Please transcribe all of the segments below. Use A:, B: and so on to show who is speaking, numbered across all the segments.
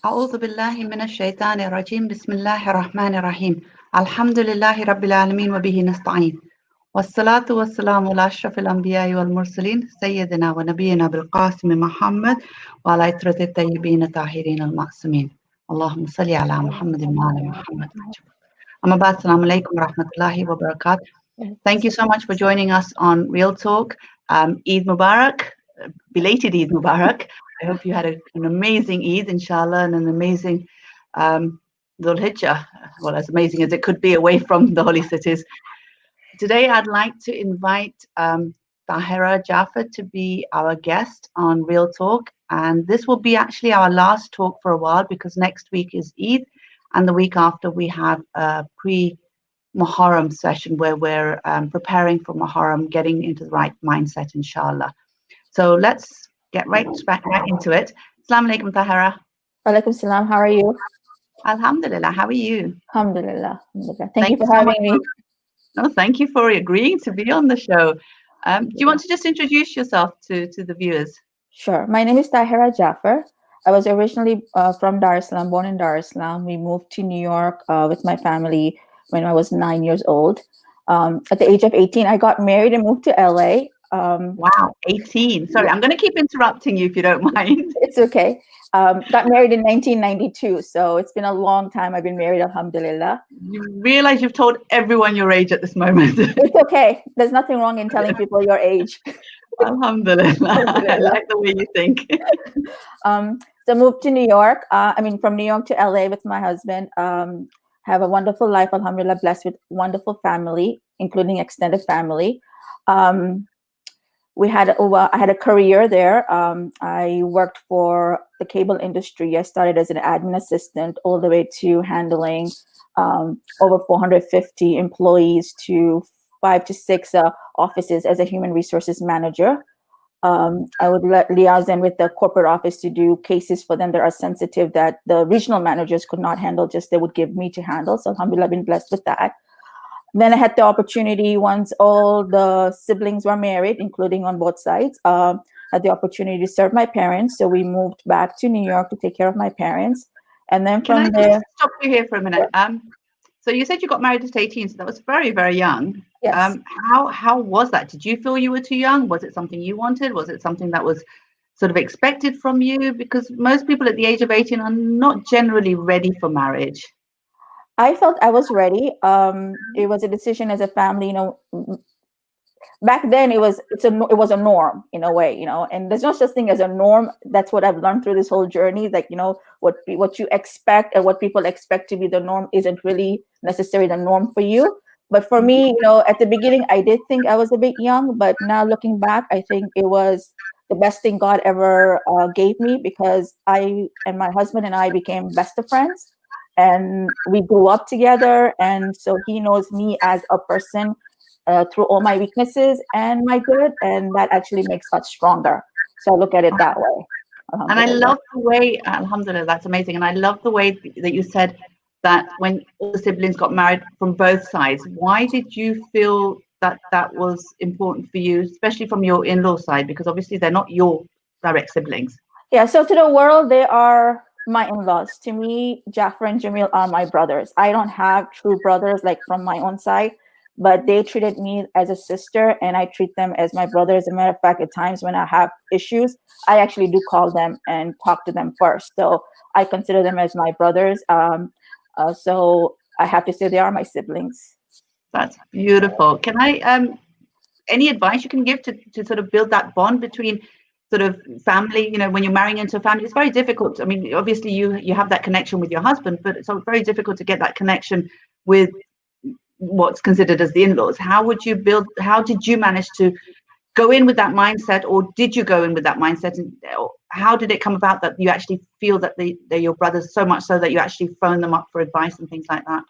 A: أعوذ بالله من الشيطان الرجيم بسم الله الرحمن الرحيم الحمد لله رب العالمين وبه نستعين والصلاة والسلام على أشرف الأنبياء والمرسلين سيدنا ونبينا بالقاسم محمد وعلى عترة الطيبين الطاهرين المعصومين اللهم صل على محمد وعلى محمد. أما بعد السلام عليكم ورحمة الله وبركاته. Thank you so much for joining us on Real Talk. Eid Mubarak, belated Eid Mubarak. I hope you had an amazing Eid, inshallah, and an amazing Dhul Hijjah. Well, as amazing as it could be away from the holy cities. Today, I'd like to invite Tahera Jaffer to be our guest on Real Talk. And this will be actually our last talk for a while because next week is Eid. And the week after, we have a Muharram session where we're preparing for Muharram, getting into the right mindset, inshallah. So let's get right into it. Assalamu alaikum, Tahera.
B: Walaikum salam. How are you?
A: Alhamdulillah. How are you?
B: Alhamdulillah. Thank you for having me.
A: No, thank you for agreeing to be on the show. Do you want to just introduce yourself to the viewers?
B: Sure. My name is Tahera Jaffer. I was originally from Dar es Salaam, born in Dar es Salaam. We moved to New York with my family when I was 9 years old. At the age of 18, I got married and moved to LA.
A: Wow, 18. Sorry, yeah. I'm going to keep interrupting you if you don't mind.
B: It's okay. Got married in 1992, so it's been a long time I've been married, alhamdulillah.
A: You realize you've told everyone your age at this moment.
B: It's okay. There's nothing wrong in telling people your age.
A: Alhamdulillah. I like the way you think.
B: So moved to New York. From New York to LA with my husband. Have a wonderful life, alhamdulillah, blessed with wonderful family, including extended family. I had a career there. I worked for the cable industry. I started as an admin assistant all the way to handling over 450 employees to 5 to 6 offices as a human resources manager. I would liaise in with the corporate office to do cases for them that are sensitive that the regional managers could not handle, just they would give me to handle. So alhamdulillah, I've been blessed with that. Then I had the opportunity, once all the siblings were married, including on both sides, had the opportunity to serve my parents. So we moved back to New York to take care of my parents. And then from there...
A: Can I stop you here for a minute? Yeah. So you said you got married at 18, so that was very, very young.
B: Yes.
A: How was that? Did you feel you were too young? Was it something you wanted? Was it something that was sort of expected from you? Because most people at the age of 18 are not generally ready for marriage.
B: I felt I was ready. It was a decision as a family, back then it was a norm in a way, and there's no such thing as a norm. That's what I've learned through this whole journey. Like, what you expect and what people expect to be the norm isn't really necessarily the norm for you. But for me, at the beginning, I did think I was a bit young, but now looking back, I think it was the best thing God ever gave me, because I and my husband and I became best of friends. And we grew up together, and so he knows me as a person through all my weaknesses and my good, and that actually makes us stronger. So I look at it that way.
A: And I love the way, alhamdulillah, that's amazing. And I love the way that you said that when all the siblings got married from both sides, why did you feel that that was important for you, especially from your in-law side? Because obviously they're not your direct siblings.
B: Yeah, so to the world, they are my in-laws. To me, Jaffer and Jamil are my brothers. I don't have true brothers like from my own side, but they treated me as a sister, and I treat them as my brothers. As a matter of fact, at times when I have issues, I actually do call them and talk to them first. So I consider them as my brothers. So I have to say they are my siblings.
A: That's beautiful. Can I, any advice you can give to sort of build that bond between sort of family, when you're marrying into a family? It's very difficult. I mean, obviously you have that connection with your husband, but it's very difficult to get that connection with what's considered as the in-laws. How did you manage to go in with that mindset, or did you go in with that mindset? And how did it come about that you actually feel that they're your brothers so much so that you actually phone them up for advice and things like that?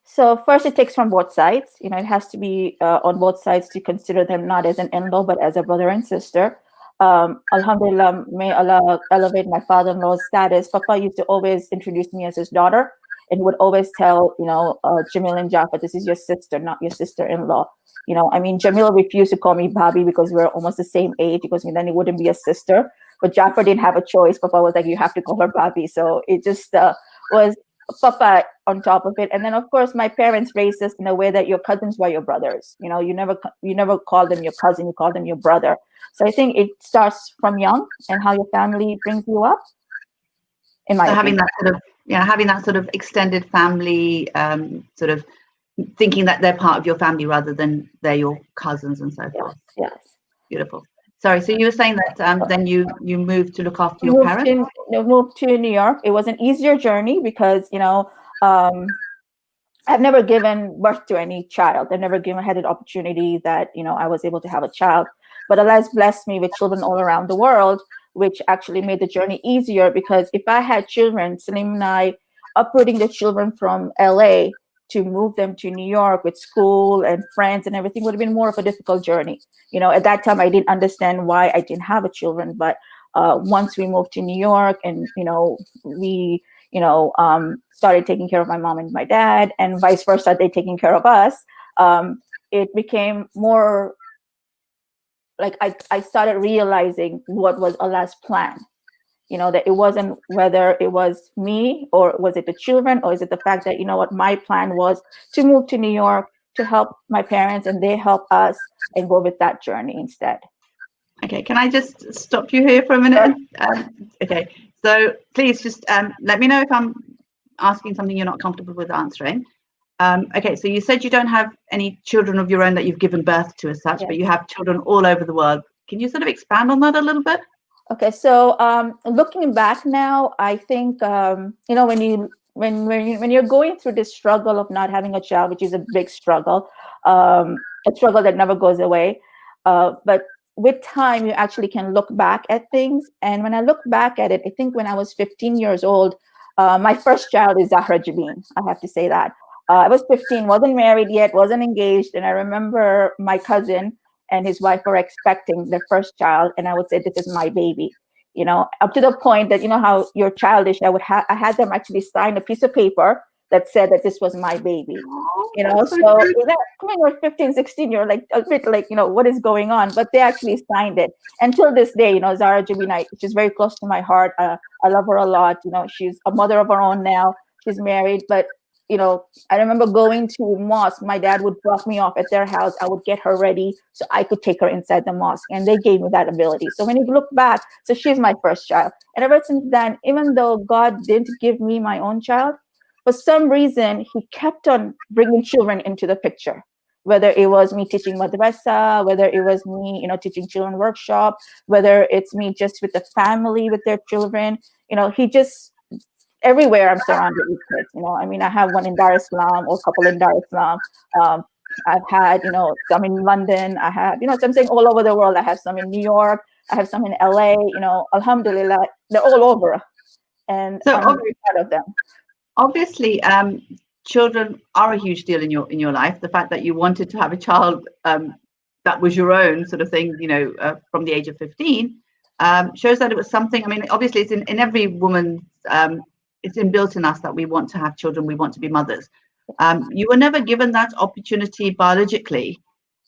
B: So first, it takes from both sides. It has to be on both sides to consider them not as an in-law, but as a brother and sister. Alhamdulillah, may Allah elevate my father-in-law's status. Papa used to always introduce me as his daughter, and he would always tell, Jamil and Jaffer, this is your sister, not your sister-in-law. Jamil refused to call me Bobby because we're almost the same age. Because then it wouldn't be a sister. But Jaffer didn't have a choice. Papa was like, you have to call her Bobby. So it just was Papa on top of it. And then of course my parents raised us in a way that your cousins were your brothers. You know, you never call them your cousin, you call them your brother. So I think it starts from young and how your family brings you up. In my
A: having
B: opinion.
A: having that sort of extended family, sort of thinking that they're part of your family rather than they're your cousins and so forth.
B: Yes.
A: Beautiful. Sorry, so you were saying that then you moved to look after your parents?
B: Moved to New York. It was an easier journey because, you know, I've never given birth to any child. I've never had an opportunity that, you know, I was able to have a child. But Allah has blessed me with children all around the world, which actually made the journey easier, because if I had children, Salim and I, uprooting the children from LA to move them to New York with school and friends and everything would have been more of a difficult journey. You know, at that time, I didn't understand why I didn't have a children. But once we moved to New York and, you know, we, you know, started taking care of my mom and my dad, and vice versa, they taking care of us, it became more like I started realizing what was Allah's plan. You know, that it wasn't whether it was me or was it the children, or is it the fact that, you know what, my plan was to move to New York to help my parents and they help us and go with that journey instead.
A: Okay, can I just stop you here for a minute? Okay, so please just let me know if I'm asking something you're not comfortable with answering. Okay, so you said you don't have any children of your own that you've given birth to as such, yes, but you have children all over the world. Can you sort of expand on that a little bit?
B: Okay, so looking back now, I think you know, when you're going through this struggle of not having a child, which is a big struggle, a struggle that never goes away, but with time, you actually can look back at things. And when I look back at it, I think when I was 15 years old, my first child is Zahra Jabin. I have to say that. I was 15, wasn't married yet, wasn't engaged, and I remember my cousin and his wife were expecting their first child, and I would say, this is my baby, you know, up to the point that, you know how you're childish, I had them actually sign a piece of paper that said that this was my baby. You know, so when you're 15, 16, you're like a bit like, you know, what is going on? But they actually signed it. Until this day, you know, Zahra Jabin, she's very close to my heart. I love her a lot. You know, she's a mother of her own now. She's married, but you know, I remember going to mosque. My dad would drop me off at their house. I would get her ready so I could take her inside the mosque. And they gave me that ability. So when you look back, so she's my first child. And ever since then, even though God didn't give me my own child, for some reason, he kept on bringing children into the picture. Whether it was me teaching madrasa, whether it was me, you know, teaching children workshop, whether it's me just with the family, with their children, you know, he just, everywhere I'm surrounded with kids. You know, I mean, I have one in Dar es Salaam or a couple in Dar es Salaam. I've had, you know, some in London. I have, you know, so I'm saying all over the world. I have some in New York. I have some in LA. You know, alhamdulillah, they're all over. And so I'm very proud of them.
A: Obviously, children are a huge deal in your life. The fact that you wanted to have a child that was your own sort of thing, you know, from the age of 15, shows that it was something. I mean, obviously, it's in every woman's it's inbuilt in us that we want to have children, we want to be mothers. You were never given that opportunity biologically.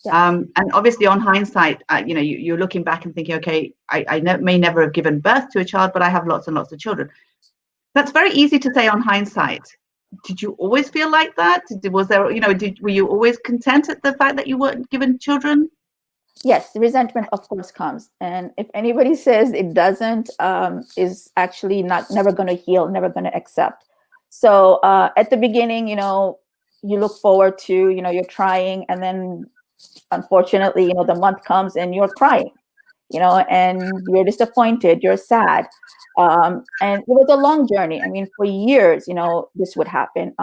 A: And obviously on hindsight, you know, you're looking back and thinking, okay, I may never have given birth to a child, but I have lots and lots of children. That's very easy to say on hindsight. Did you always feel like that? Was there, you know, were you always content at the fact that you weren't given children?
B: Yes, resentment of course comes, and if anybody says it doesn't, is actually never going to heal, never going to accept. So at the beginning, you know, you look forward to, you know, you're trying, and then unfortunately, you know, the month comes and you're crying, you know, and you're disappointed, you're sad, and it was a long journey. I mean, for years, you know, this would happen.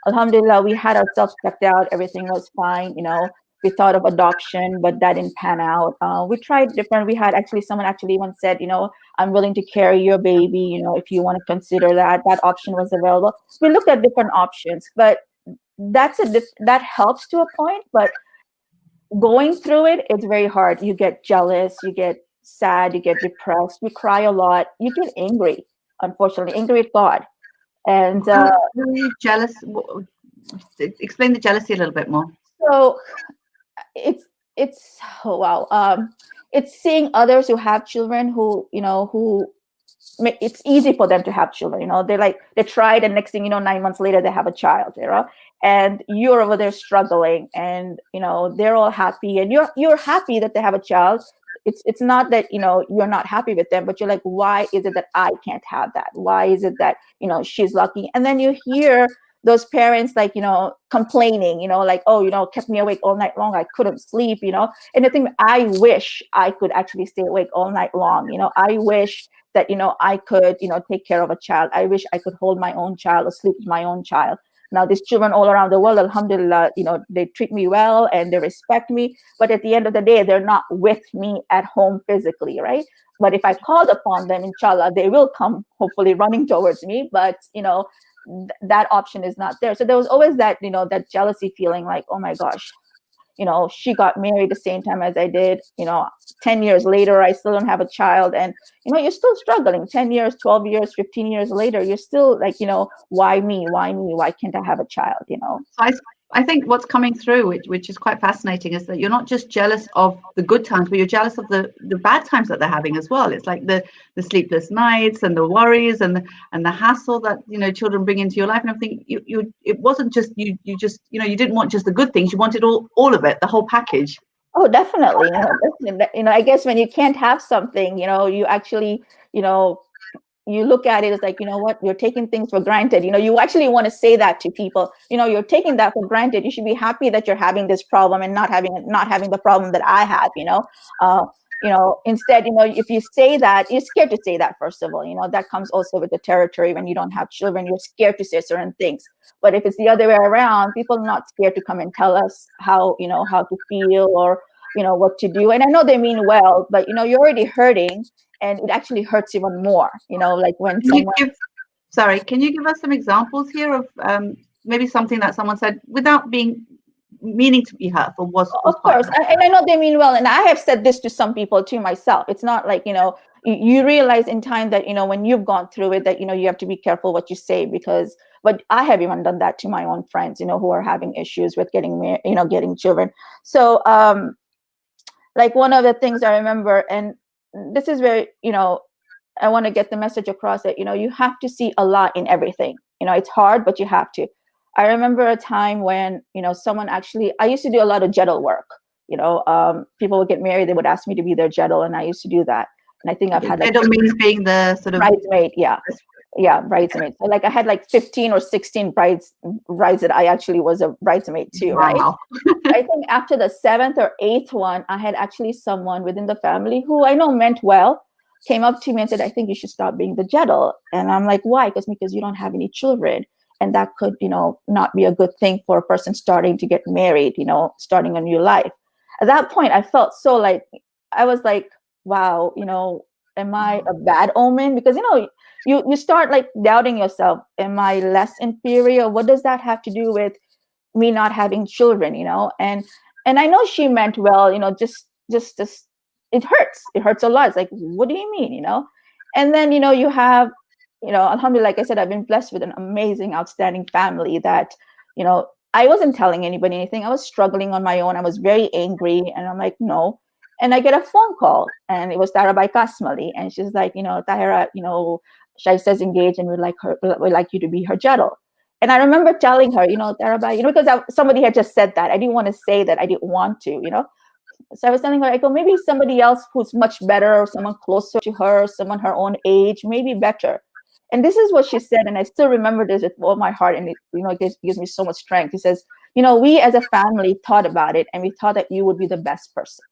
B: Alhamdulillah, we had ourselves checked out, everything was fine, you know. We thought of adoption, but that didn't pan out. We tried different. We had actually someone actually once said, you know, I'm willing to carry your baby, you know, if you want to consider that. That option was available. We looked at different options, but that helps to a point. But going through it, it's very hard. You get jealous, you get sad, you get depressed, you cry a lot, you get angry. Unfortunately, angry at God. And
A: were you jealous? Explain the jealousy a little bit more.
B: So it's oh wow. it's seeing others who have children who, who it's easy for them to have children. They're like, they tried, and next thing you know, 9 months later, they have a child, and you're over there struggling, and, they're all happy, and you're happy that they have a child. It's not that, you're not happy with them, but you're like, why is it that I can't have that? Why is it that, she's lucky? And then you hear those parents, like, complaining, like, oh, kept me awake all night long. I couldn't sleep, and the thing, I wish I could actually stay awake all night long. I wish that, I could, take care of a child. I wish I could hold my own child or sleep with my own child. Now, these children all around the world, alhamdulillah, they treat me well and they respect me. But at the end of the day, they're not with me at home physically, right? But if I called upon them, inshallah, they will come, hopefully running towards me. But, that option is not there. So there was always that, that jealousy feeling, like, oh my gosh, she got married the same time as I did, 10 years later, I still don't have a child. And, you're still struggling 10 years, 12 years, 15 years later, you're still like, why me? Why me? Why can't I have a child?
A: So I think what's coming through, which is quite fascinating, is that you're not just jealous of the good times, but you're jealous of the bad times that they're having as well. It's like the sleepless nights and the worries and the hassle that, children bring into your life. And I think it wasn't just you just, you didn't want just the good things, you wanted all of it, the whole package.
B: Oh, definitely. I guess when you can't have something, you actually, you look at it as like, what, you're taking things for granted. You actually want to say that to people, you're taking that for granted. You should be happy that you're having this problem and not having the problem that I have, instead, if you say that, you're scared to say that, first of all, that comes also with the territory. When you don't have children, you're scared to say certain things. But if it's the other way around, people are not scared to come and tell us how, how to feel, or, what to do. And I know they mean well, but, you're already hurting, and it actually hurts even more, like when someone...
A: Can you give us some examples here of maybe something that someone said without meaning to be hurtful? Was
B: of course, and I know they mean well, and I have said this to some people too myself. It's not like, you realize in time that, when you've gone through it, that, you have to be careful what you say, but I have even done that to my own friends, who are having issues with getting children. So, like, one of the things I remember, and this is where, I want to get the message across, that, you have to see Allah in everything. It's hard, but you have to. I remember a time when, someone actually, I used to do a lot of jedel work. People would get married, they would ask me to be their jedel, and I used to do that. And I think I've had
A: jedel means being the sort of
B: bridesmaid, bridesmaid. So like I had like 15 or 16 brides that I actually was a bridesmaid too, right?
A: Wow.
B: I think after the 7th or 8th one, I had actually someone within the family who I know meant well, came up to me and said, I think you should stop being the jedel. And I'm like, why? Because you don't have any children. And that could, not be a good thing for a person starting to get married, starting a new life. At that point, I felt so like, I was like, wow, am I a bad omen? Because, you start like doubting yourself. Am I less inferior? What does that have to do with me not having children? And I know she meant well, just it hurts a lot. It's like, what do you mean? And then, you have, alhamdulillah, like I said, I've been blessed with an amazing, outstanding family that, I wasn't telling anybody anything. I was struggling on my own. I was very angry, and I'm like, no. And I get a phone call, and it was Tahera Kasmali, and she's like, Tahera, Shaista's engaged, and we'd like you to be her jedel. And I remember telling her, Tahera, because somebody had just said that. I didn't want to say that. I didn't want to, So I was telling her, I go, maybe somebody else who's much better, or someone closer to her, someone her own age, maybe better. And this is what she said, and I still remember this with all my heart, and it gives me so much strength. He says, we as a family thought about it, and we thought that you would be the best person.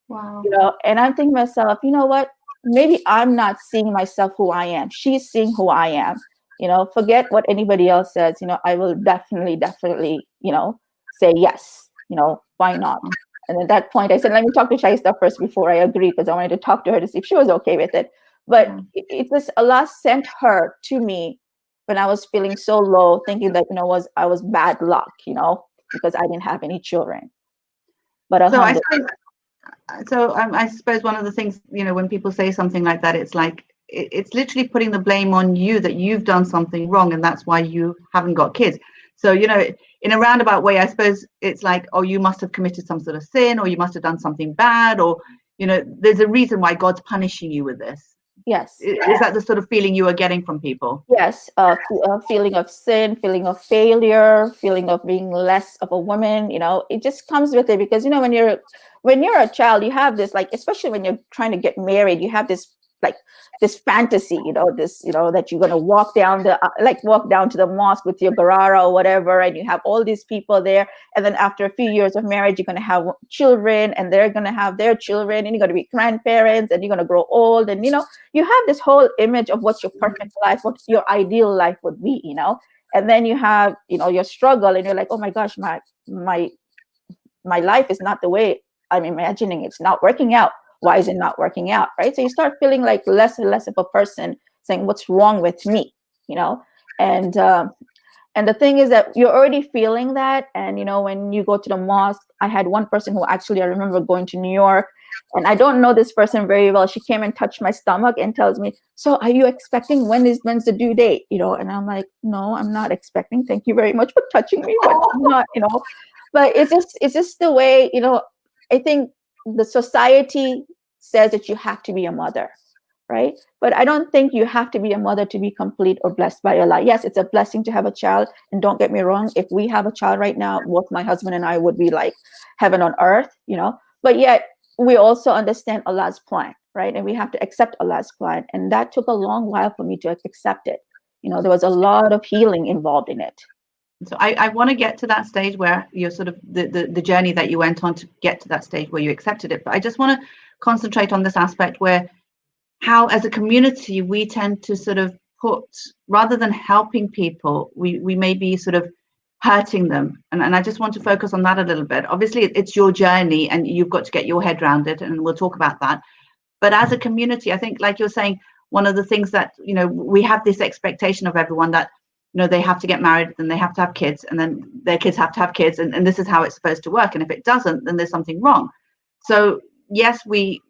A: Wow.
B: And I'm thinking to myself, you know what? Maybe I'm not seeing myself who I am. She's seeing who I am. Forget what anybody else says. I will definitely, say yes. Why not? And at that point, I said, let me talk to Shaista first before I agree, because I wanted to talk to her to see if she was okay with it. But it was Allah sent her to me when I was feeling so low, thinking that, I was bad luck, because I didn't have any children. But
A: I suppose one of the things, when people say something like that, it's like, it's literally putting the blame on you that you've done something wrong, and that's why you haven't got kids. So, in a roundabout way, I suppose it's like, oh, you must have committed some sort of sin, or you must have done something bad, or, there's a reason why God's punishing you with this.
B: Yes.
A: Is that the sort of feeling you are getting from people?
B: Yes, feeling of sin, feeling of failure, feeling of being less of a woman. It just comes with it because when you're a child, you have this, like, especially when you're trying to get married, you have this, like, this fantasy, that you're gonna walk down to the mosque with your garara or whatever, and you have all these people there, and then after a few years of marriage, you're gonna have children, and they're gonna have their children, and you're gonna be grandparents, and you're gonna grow old, and you have this whole image of what your perfect life, what your ideal life would be, and then you have, your struggle, and you're like, oh my gosh, my life is not the way I'm imagining. It's not working out. Why is it not working out? Right. So you start feeling like less and less of a person, saying, what's wrong with me? And the thing is that you're already feeling that. And, when you go to the mosque, I had one person who actually, I remember going to New York, and I don't know this person very well. She came and touched my stomach and tells me, so are you expecting, when's the due date? And I'm like, no, I'm not expecting. Thank you very much for touching me. But I'm not, but it's just the way, I think the society says that you have to be a mother, right? But I don't think you have to be a mother to be complete or blessed by Allah. Yes, it's a blessing to have a child. And don't get me wrong, if we have a child right now, both my husband and I would be like heaven on earth, But yet we also understand Allah's plan, right? And we have to accept Allah's plan. And that took a long while for me to accept it. There was a lot of healing involved in it.
A: So I want to get to that stage where you're sort of the journey that you went on to get to that stage where you accepted it. But I just want to concentrate on this aspect where how, as a community, we tend to sort of put, rather than helping people, we may be sort of hurting them. And I just want to focus on that a little bit. Obviously, it's your journey and you've got to get your head around it, and we'll talk about that. But as a community, I think, like you're saying, one of the things that, we have this expectation of everyone that, they have to get married, then they have to have kids, and then their kids have to have kids, and this is how it's supposed to work. And if it doesn't, then there's something wrong. So yes, we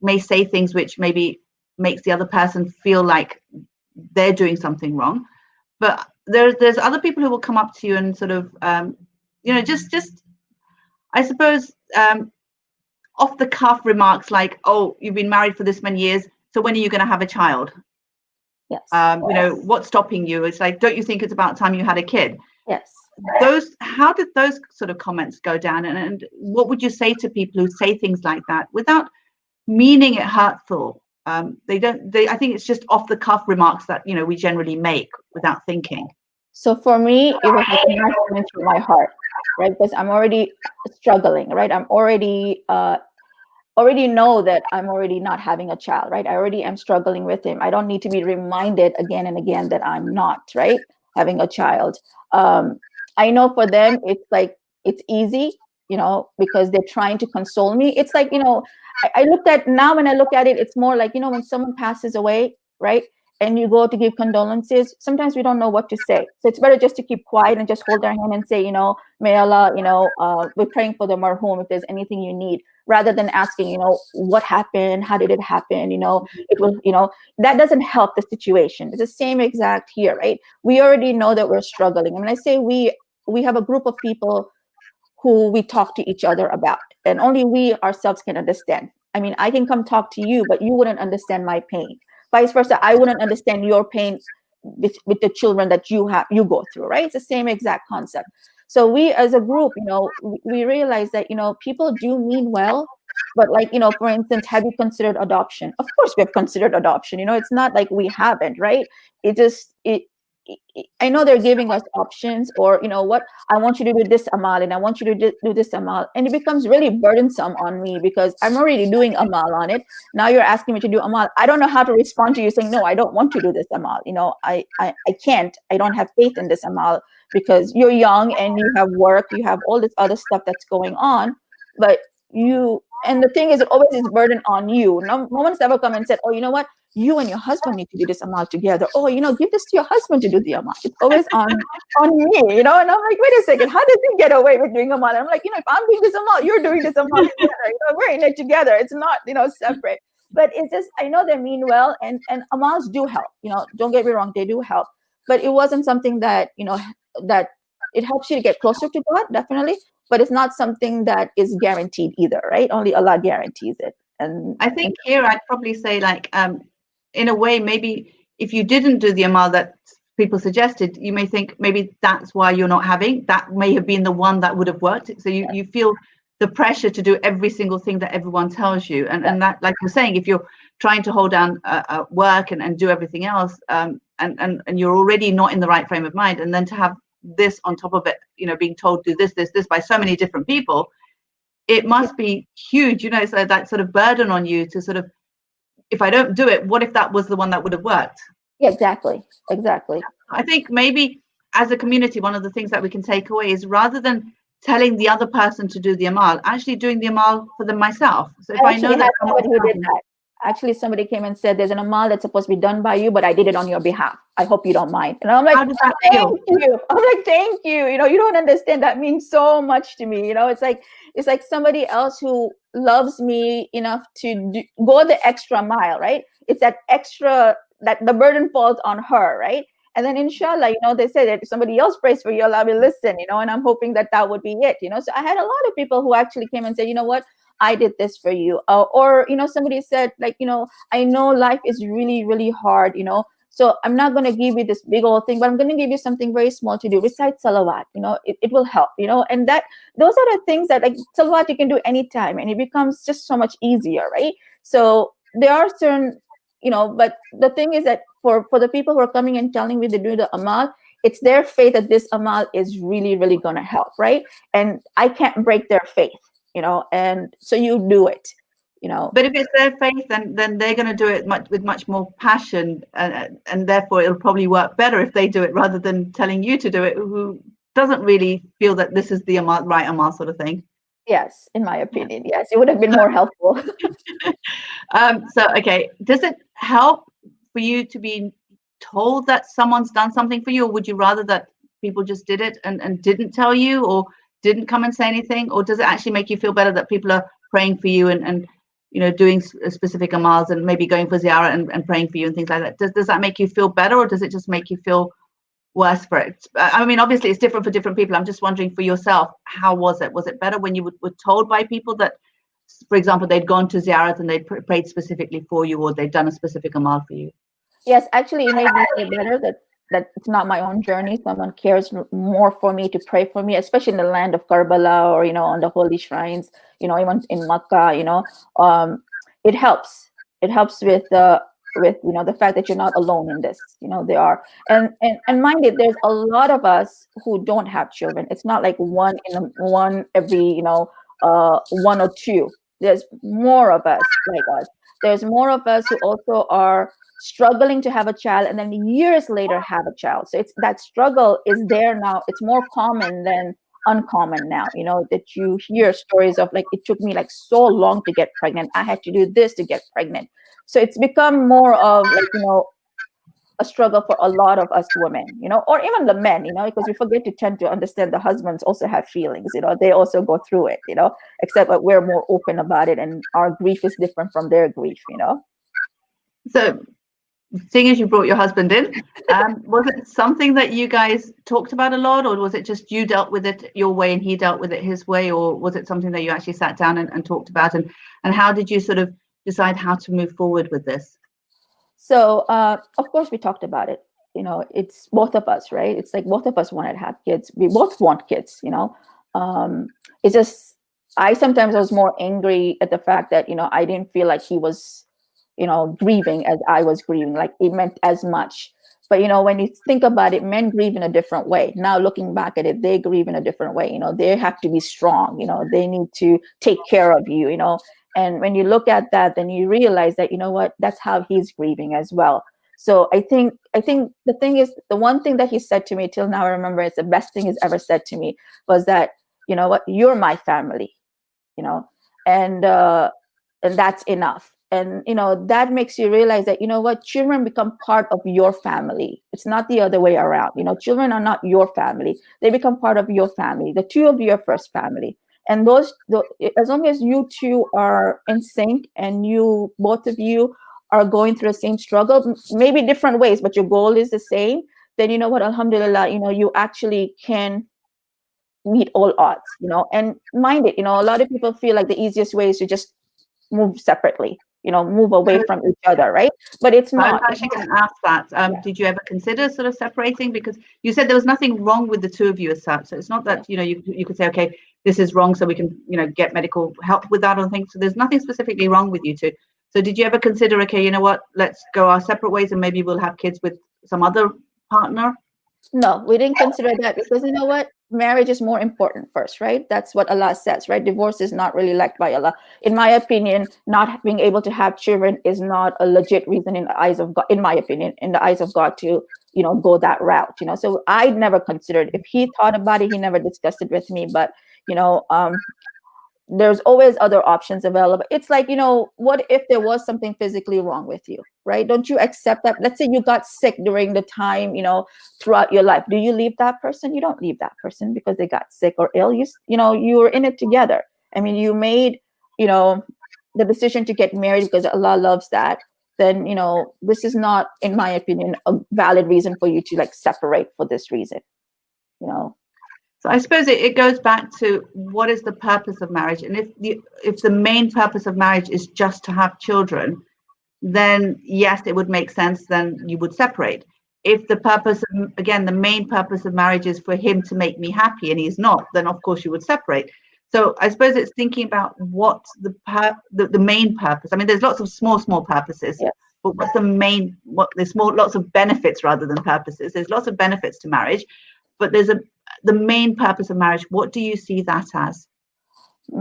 A: may say things which maybe makes the other person feel like they're doing something wrong, but there's other people who will come up to you and sort of just I suppose off the cuff remarks like, oh, you've been married for this many years, so when are you going to have a child?
B: Yes.
A: What's stopping you? It's like, don't you think it's about time you had a kid?
B: Yes.
A: How did those sort of comments go down, and what would you say to people who say things like that without meaning it hurtful? I think it's just off the cuff remarks that we generally make without thinking.
B: So for me, it was like a knife coming through my heart, right? Because I'm already struggling, right? I'm already know that I'm already not having a child, right? I already am struggling with him. I don't need to be reminded again and again that I'm not, right, having a child. I know for them, it's like, it's easy, because they're trying to console me. It's like, I looked at, now when I look at it, it's more like, when someone passes away, right, and you go to give condolences, sometimes we don't know what to say. So it's better just to keep quiet and just hold their hand and say, may Allah, we're praying for the marhum if there's anything you need, rather than asking, what happened? How did it happen? It was, that doesn't help the situation. It's the same exact here, right? We already know that we're struggling. And when I say we have a group of people who we talk to each other about, and only we ourselves can understand. I mean, I can come talk to you, but you wouldn't understand my pain. Vice versa, I wouldn't understand your pain with the children that you go through, right? It's the same exact concept. So we as a group, we realize that, people do mean well, but like, for instance, have you considered adoption? Of course we have considered adoption. It's not like we haven't, right? I know they're giving us options, or, what, I want you to do this amal, and I want you to do this amal. And it becomes really burdensome on me because I'm already doing amal on it. Now you're asking me to do amal. I don't know how to respond to you saying, no, I don't want to do this amal. I can't, I don't have faith in this amal because you're young and you have work, you have all this other stuff that's going on. But and the thing is, it always is burden on you. No one's ever come and said, oh, you know what? You and your husband need to do this amal together. Oh, give this to your husband to do the amal. It's always on me, And I'm like, wait a second, how did you get away with doing amal? And I'm like, if I'm doing this amal, you're doing this amal together. We're in it together. It's not, separate. But it's just, I know they mean well, and amals do help. Don't get me wrong, they do help. But it wasn't something that, that it helps you to get closer to God, definitely. but it's not something that is guaranteed either, right? Only Allah guarantees it. And
A: I think here I'd probably say, like, in a way, maybe if you didn't do the amal that people suggested, you may think maybe that's why you're not having. That may have been the one that would have worked. So you feel the pressure to do every single thing that everyone tells you. And that, like you're saying, if you're trying to hold down work and do everything else, and you're already not in the right frame of mind, and then to have this on top of it, being told do this by so many different people, it must be huge, so that sort of burden on you to sort of, if I don't do it, what if that was the one that would have worked?
B: Yeah, exactly.
A: I think maybe as a community, one of the things that we can take away is, rather than telling the other person to do the amal, actually doing the amal for them myself. So if I know that
B: somebody who did that. Actually, somebody came and said, there's an amal that's supposed to be done by you, but I did it on your behalf. I hope you don't mind. And I'm like,
A: how does that feel?
B: Thank you. I'm like, thank you. You don't understand. That means so much to me. It's like somebody else who loves me enough to go the extra mile, right? It's that extra, that the burden falls on her, right? And then inshallah, they say that if somebody else prays for you, Allah will listen, and I'm hoping that would be it, So I had a lot of people who actually came and said, you know what, I did this for you. Or, somebody said, like, I know life is really, really hard, so I'm not going to give you this big old thing, but I'm going to give you something very small to do. Recite salawat, it will help, and those are the things that, like, salawat you can do anytime, and it becomes just so much easier, right? So there are certain, but the thing is that for the people who are coming and telling me to do the amal, it's their faith that this amal is really, really going to help, right? And I can't break their faith, and so you do it,
A: But if it's their faith, then they're going to do it with much more passion, and therefore it'll probably work better if they do it rather than telling you to do it, who doesn't really feel that this is the right amal sort of thing.
B: Yes, in my opinion, yes, it would have been more helpful.
A: So, okay, does it help for you to be told that someone's done something for you, or would you rather that people just did it and didn't tell you, or didn't come and say anything? Or does it actually make you feel better that people are praying for you and doing specific amals and maybe going for ziyarah and praying for you and things like that? Does that make you feel better, or does it just make you feel worse for it? I mean, obviously it's different for different people. I'm just wondering for yourself, how was it? Was it better when you were told by people that, for example, they'd gone to ziyarat and they'd prayed specifically for you, or they'd done a specific amal for you?
B: Yes, actually, it made me feel better that it's not my own journey. Someone cares more for me, to pray for me, especially in the land of Karbala, or on the holy shrines, even in Makkah. It helps. It helps with the fact that you're not alone in this. They are, and mind it, there's a lot of us who don't have children. It's not like one every one or two. There's more of us like us. There's more of us who also are struggling to have a child, and then years later have a child. So it's that struggle is there now. It's more common than uncommon now, that you hear stories of, like, it took me like so long to get pregnant. I had to do this to get pregnant. So it's become more of, like, a struggle for a lot of us women, or even the men, because we forget to tend to understand the husbands also have feelings, they also go through it, except that we're more open about it, and our grief is different from their grief,
A: So, seeing as you brought your husband in, was it something that you guys talked about a lot, or was it just you dealt with it your way and he dealt with it his way, or was it something that you actually sat down and talked about, and how did you sort of decide how to move forward with this?
B: So, of course, we talked about it. It's both of us, right? It's like both of us wanted to have kids. We both want kids, It's just, I sometimes was more angry at the fact that, I didn't feel like he was, grieving as I was grieving, like it meant as much. But, when you think about it, men grieve in a different way. Now, looking back at it, they grieve in a different way. They have to be strong, they need to take care of you, And when you look at that, then you realize that, what, that's how he's grieving as well. So I think the thing is, the one thing that he said to me till now, I remember, it's the best thing he's ever said to me, was that, what, you're my family, and that's enough. And, that makes you realize that, what, children become part of your family. It's not the other way around. Children are not your family. They become part of your family. The two of you are first family. And as long as you two are in sync, and both of you are going through the same struggle, maybe different ways, but your goal is the same, then what, alhamdulillah, you actually can meet all odds, and mind it, a lot of people feel like the easiest way is to just move separately, move away from each other, right? But it's
A: I was
B: not.
A: actually going to ask that. Did you ever consider sort of separating? Because you said there was nothing wrong with the two of you as such. So it's not that, you could say, okay, this is wrong, so we can, get medical help with that or things. So there's nothing specifically wrong with you two. So did you ever consider, okay, you know what, let's go our separate ways and maybe we'll have kids with some other partner?
B: No, we didn't consider that because you know what? Marriage is more important first, right? That's what Allah says, right? Divorce is not really liked by Allah. In my opinion, not being able to have children is not a legit reason in the eyes of God, in my opinion, in the eyes of God to, go that route, So I never considered. If he thought about it, he never discussed it with me. But, there's always other options available. It's like, what if there was something physically wrong with you, right? Don't you accept that? Let's say you got sick during the time, throughout your life. Do you leave that person? You don't leave that person because they got sick or ill. You were in it together. I mean, you made, the decision to get married because Allah loves that. Then, this is not, in my opinion, a valid reason for you to like separate for this reason,
A: So I suppose it goes back to what is the purpose of marriage, and if the main purpose of marriage is just to have children, then yes, it would make sense. Then you would separate. If the purpose, again, the main purpose of marriage is for him to make me happy, and he's not, then of course you would separate. So I suppose it's thinking about what the main purpose. I mean, there's lots of small purposes,
B: yeah.
A: But what's the main? There's lots of benefits rather than purposes. There's lots of benefits to marriage, but there's the main purpose of marriage. What do you see that as?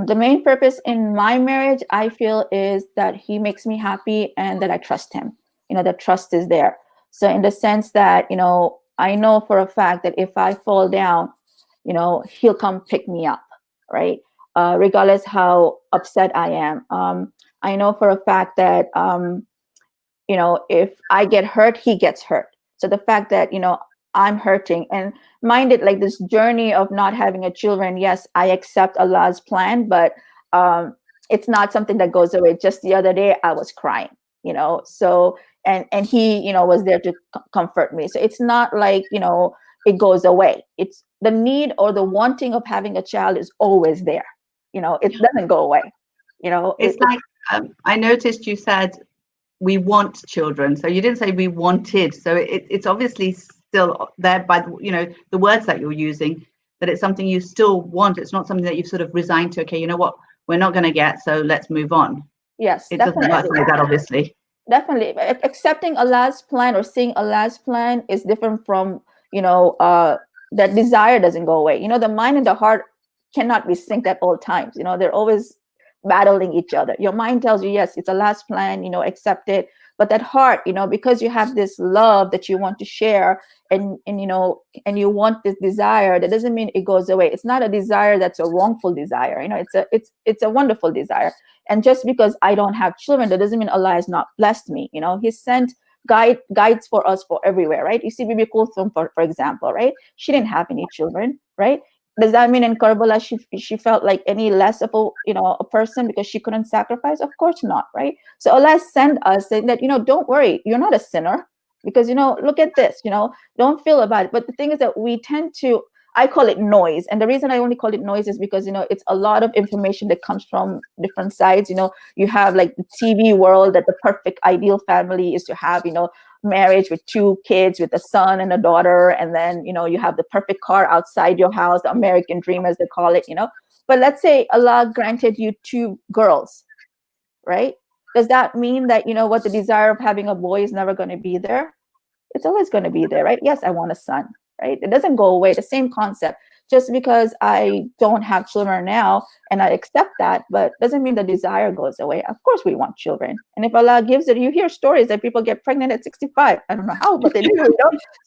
B: The main purpose in my marriage, I feel, is that he makes me happy and that I trust him. That trust is there. So in the sense that, I know for a fact that if I fall down, he'll come pick me up, right? Regardless how upset I am. I know for a fact that, if I get hurt, he gets hurt. So the fact that, I'm hurting, and mind it, like this journey of not having a children, yes, I accept Allah's plan, but it's not something that goes away. Just the other day I was crying, so and he, was there to comfort me. So it's not like, it goes away. It's the need or the wanting of having a child is always there. It doesn't go away.
A: It's like I noticed you said we want children, so you didn't say we wanted. So it's obviously still there by the words that you're using, that it's something you still want. It's not something that you've sort of resigned to. Okay, you know what, we're not going to get, so let's move on.
B: Yes,
A: it definitely doesn't work like that, obviously.
B: Definitely, accepting Allah's plan or seeing Allah's plan is different from that desire doesn't go away. The mind and the heart cannot be synced at all times. They're always battling each other. Your mind tells you, yes, it's Allah's plan, accept it. But that heart, because you have this love that you want to share and you want this desire, that doesn't mean it goes away. It's not a desire that's a wrongful desire. It's a wonderful desire. And just because I don't have children, that doesn't mean Allah has not blessed me. He sent guides for us for everywhere, right? You see Bibi Kulthum, for example, right? She didn't have any children, right? Does that mean in Karbala she felt like any less of a person because she couldn't sacrifice? Of course not, right? So Allah sent us saying that, don't worry, you're not a sinner because, look at this, don't feel about it. But the thing is that we tend to, I call it noise. And the reason I only call it noise is because, it's a lot of information that comes from different sides. You have like the TV world that the perfect ideal family is to have, marriage with 2 kids, with a son and a daughter. And then, you have the perfect car outside your house, the American dream, as they call it, But let's say Allah granted you 2 girls, right? Does that mean that, what the desire of having a boy is never going to be there? It's always going to be there, right? Yes, I want a son. Right? It doesn't go away. The same concept. Just because I don't have children now and I accept that, but doesn't mean the desire goes away. Of course, we want children. And if Allah gives it, you hear stories that people get pregnant at 65. I don't know how, but they do,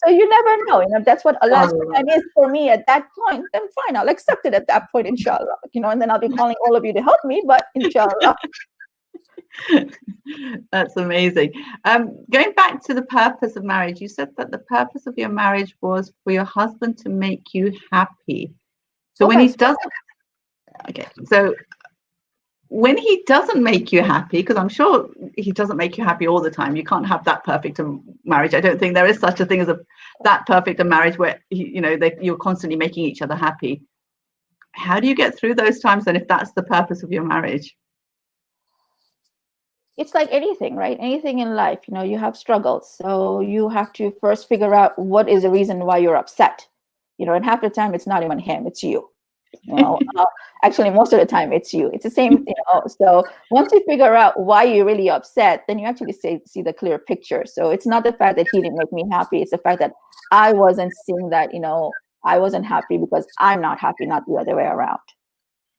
B: So you never know. If that's what Allah's plan is for me at that point, then fine, I'll accept it at that point, inshallah. And then I'll be calling all of you to help me, but inshallah.
A: That's amazing. Going back to the purpose of marriage, you said that the purpose of your marriage was for your husband to make you happy. So when he doesn't, so when he doesn't make you happy, because I'm sure he doesn't make you happy all the time, you can't have that perfect a marriage. I don't think there is such a thing as that perfect a marriage where you're constantly making each other happy. how do you get through those times then, if that's the purpose of your marriage?
B: It's like anything, right? Anything in life, you have struggles. So you have to first figure out what is the reason why you're upset. And half the time it's not even him, it's you. Actually, most of the time it's you. It's the same, So once you figure out why you're really upset, then you actually see the clear picture. So it's not the fact that he didn't make me happy. It's the fact that I wasn't seeing that, I wasn't happy because I'm not happy, not the other way around.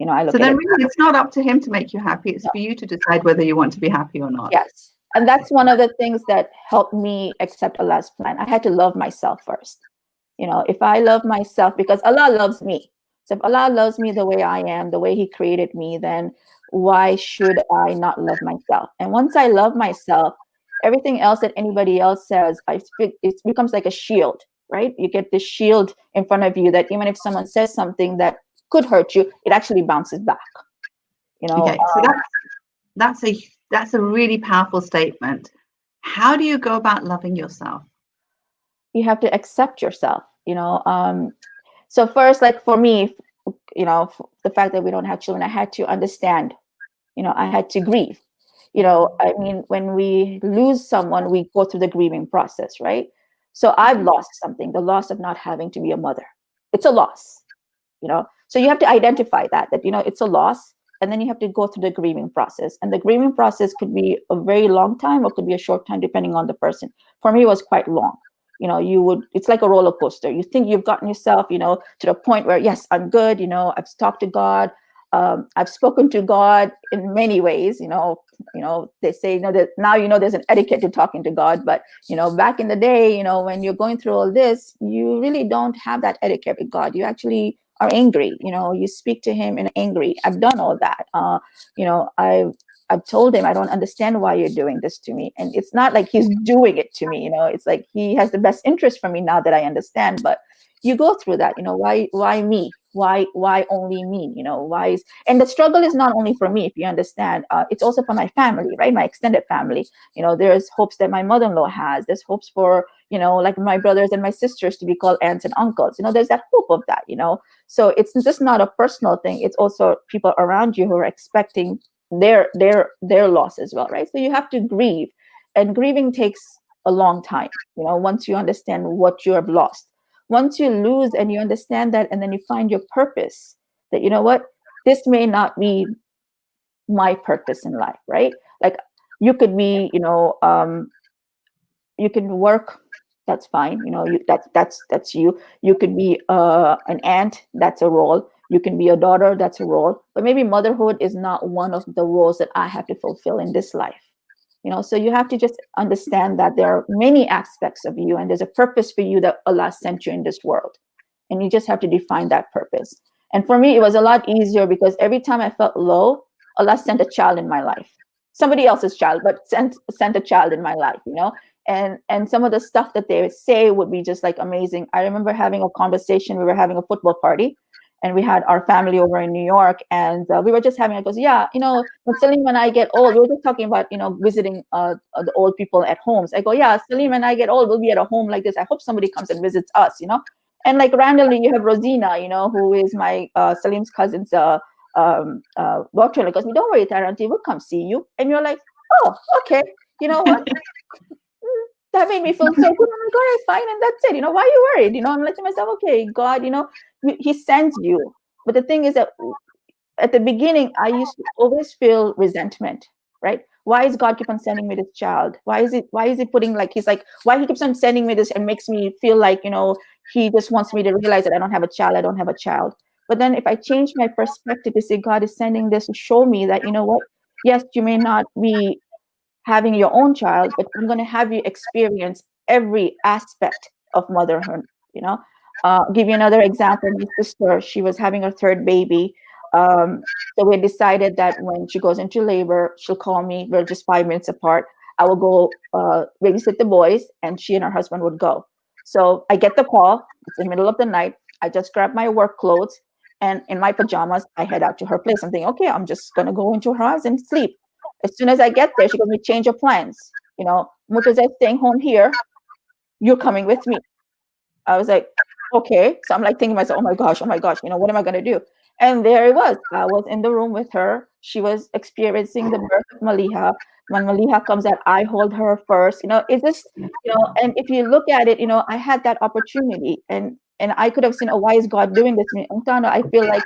B: I look
A: so
B: at
A: then
B: it.
A: really it's not up to him to make you happy. It's for you to decide whether you want to be happy or not.
B: Yes. And that's one of the things that helped me accept Allah's plan. I had to love myself first. If I love myself, because Allah loves me. So if Allah loves me the way I am, the way He created me, then why should I not love myself? And once I love myself, everything else that anybody else says, it becomes like a shield, right? You get this shield in front of you that even if someone says something that could hurt you, it actually bounces back.
A: Okay, so that's a really powerful statement. How do you go about loving yourself?
B: You have to accept yourself. So first, like for me, the fact that we don't have children, I had to understand. I had to grieve. I mean, when we lose someone, we go through the grieving process, right? So I've lost something, the loss of not having to be a mother. It's a loss. So you have to identify that it's a loss, and then you have to go through the grieving process. And the grieving process could be a very long time or could be a short time, depending on the person. For me, it was quite long. It's like a roller coaster. You think you've gotten yourself, to the point where, yes, I'm good. I've talked to God. I've spoken to God in many ways. They say, that now, there's an etiquette to talking to God. But, back in the day, when you're going through all this, you really don't have that etiquette with God. You actually are angry. You speak to Him in angry. I've done all that. I've told Him, I don't understand why you're doing this to me. And it's not like He's doing it to me. It's like He has the best interest for me now that I understand. But you go through that, why me? Why only me? And the struggle is not only for me, if you understand, it's also for my family, right? My extended family. There's hopes that my mother-in-law has. There's hopes for, like my brothers and my sisters to be called aunts and uncles. There's that hope of that, So it's just not a personal thing. It's also people around you who are expecting their loss as well, right? So you have to grieve, and grieving takes a long time. Once you understand what you have lost, once you lose and you understand that, and then you find your purpose, that what, this may not be my purpose in life, right? Like you could be, you can work, that's fine, that's you. You could be an aunt, that's a role. You can be a daughter, that's a role. But maybe motherhood is not one of the roles that I have to fulfill in this life. So you have to just understand that there are many aspects of you, and there's a purpose for you that Allah sent you in this world, and you just have to define that purpose. And for me, it was a lot easier because every time I felt low, Allah sent a child in my life, somebody else's child, but sent a child in my life. And some of the stuff that they would say would be just like amazing. I remember having a conversation. We were having a football party, and we had our family over in New York, and we were just having, I goes, yeah, when Salim and I get old, we were just talking about, visiting the old people at homes. I go, yeah, Salim and I get old, we'll be at a home like this. I hope somebody comes and visits us, And like randomly, you have Rosina, who is my Salim's cousin's daughter. And goes, don't worry, Taranti, we'll come see you. And you're like, oh, okay. You know what? That made me feel so good. I'm like, all right, fine, and that's it. Why are you worried? I'm like to myself, okay, God, He sends you. But the thing is that at the beginning, I used to always feel resentment, right? Why is God keep on sending me this child? Why is he putting he's like, why He keeps on sending me this and makes me feel like, He just wants me to realize that I don't have a child. But then if I change my perspective to say God is sending this to show me that, what, yes, you may not be having your own child, but I'm going to have you experience every aspect of motherhood. Give you another example. My sister, she was having her third baby. So we decided that when she goes into labor, she'll call me. We're just 5 minutes apart. I will go babysit the boys, and she and her husband would go. So I get the call. It's the middle of the night. I just grab my work clothes, and in my pajamas, I head out to her place. I'm thinking, okay, I'm just going to go into her house and sleep. As soon as I get there, she goes, we change your plans. Murtaza is staying home here. You're coming with me. I was like, okay. So I'm like thinking to myself, oh my gosh, what am I going to do? And there it was. I was in the room with her. She was experiencing the birth of Maliha. When Maliha comes out, I hold her first. It's just, and if you look at it, I had that opportunity, and I could have seen, oh, why is God doing this to me? I feel like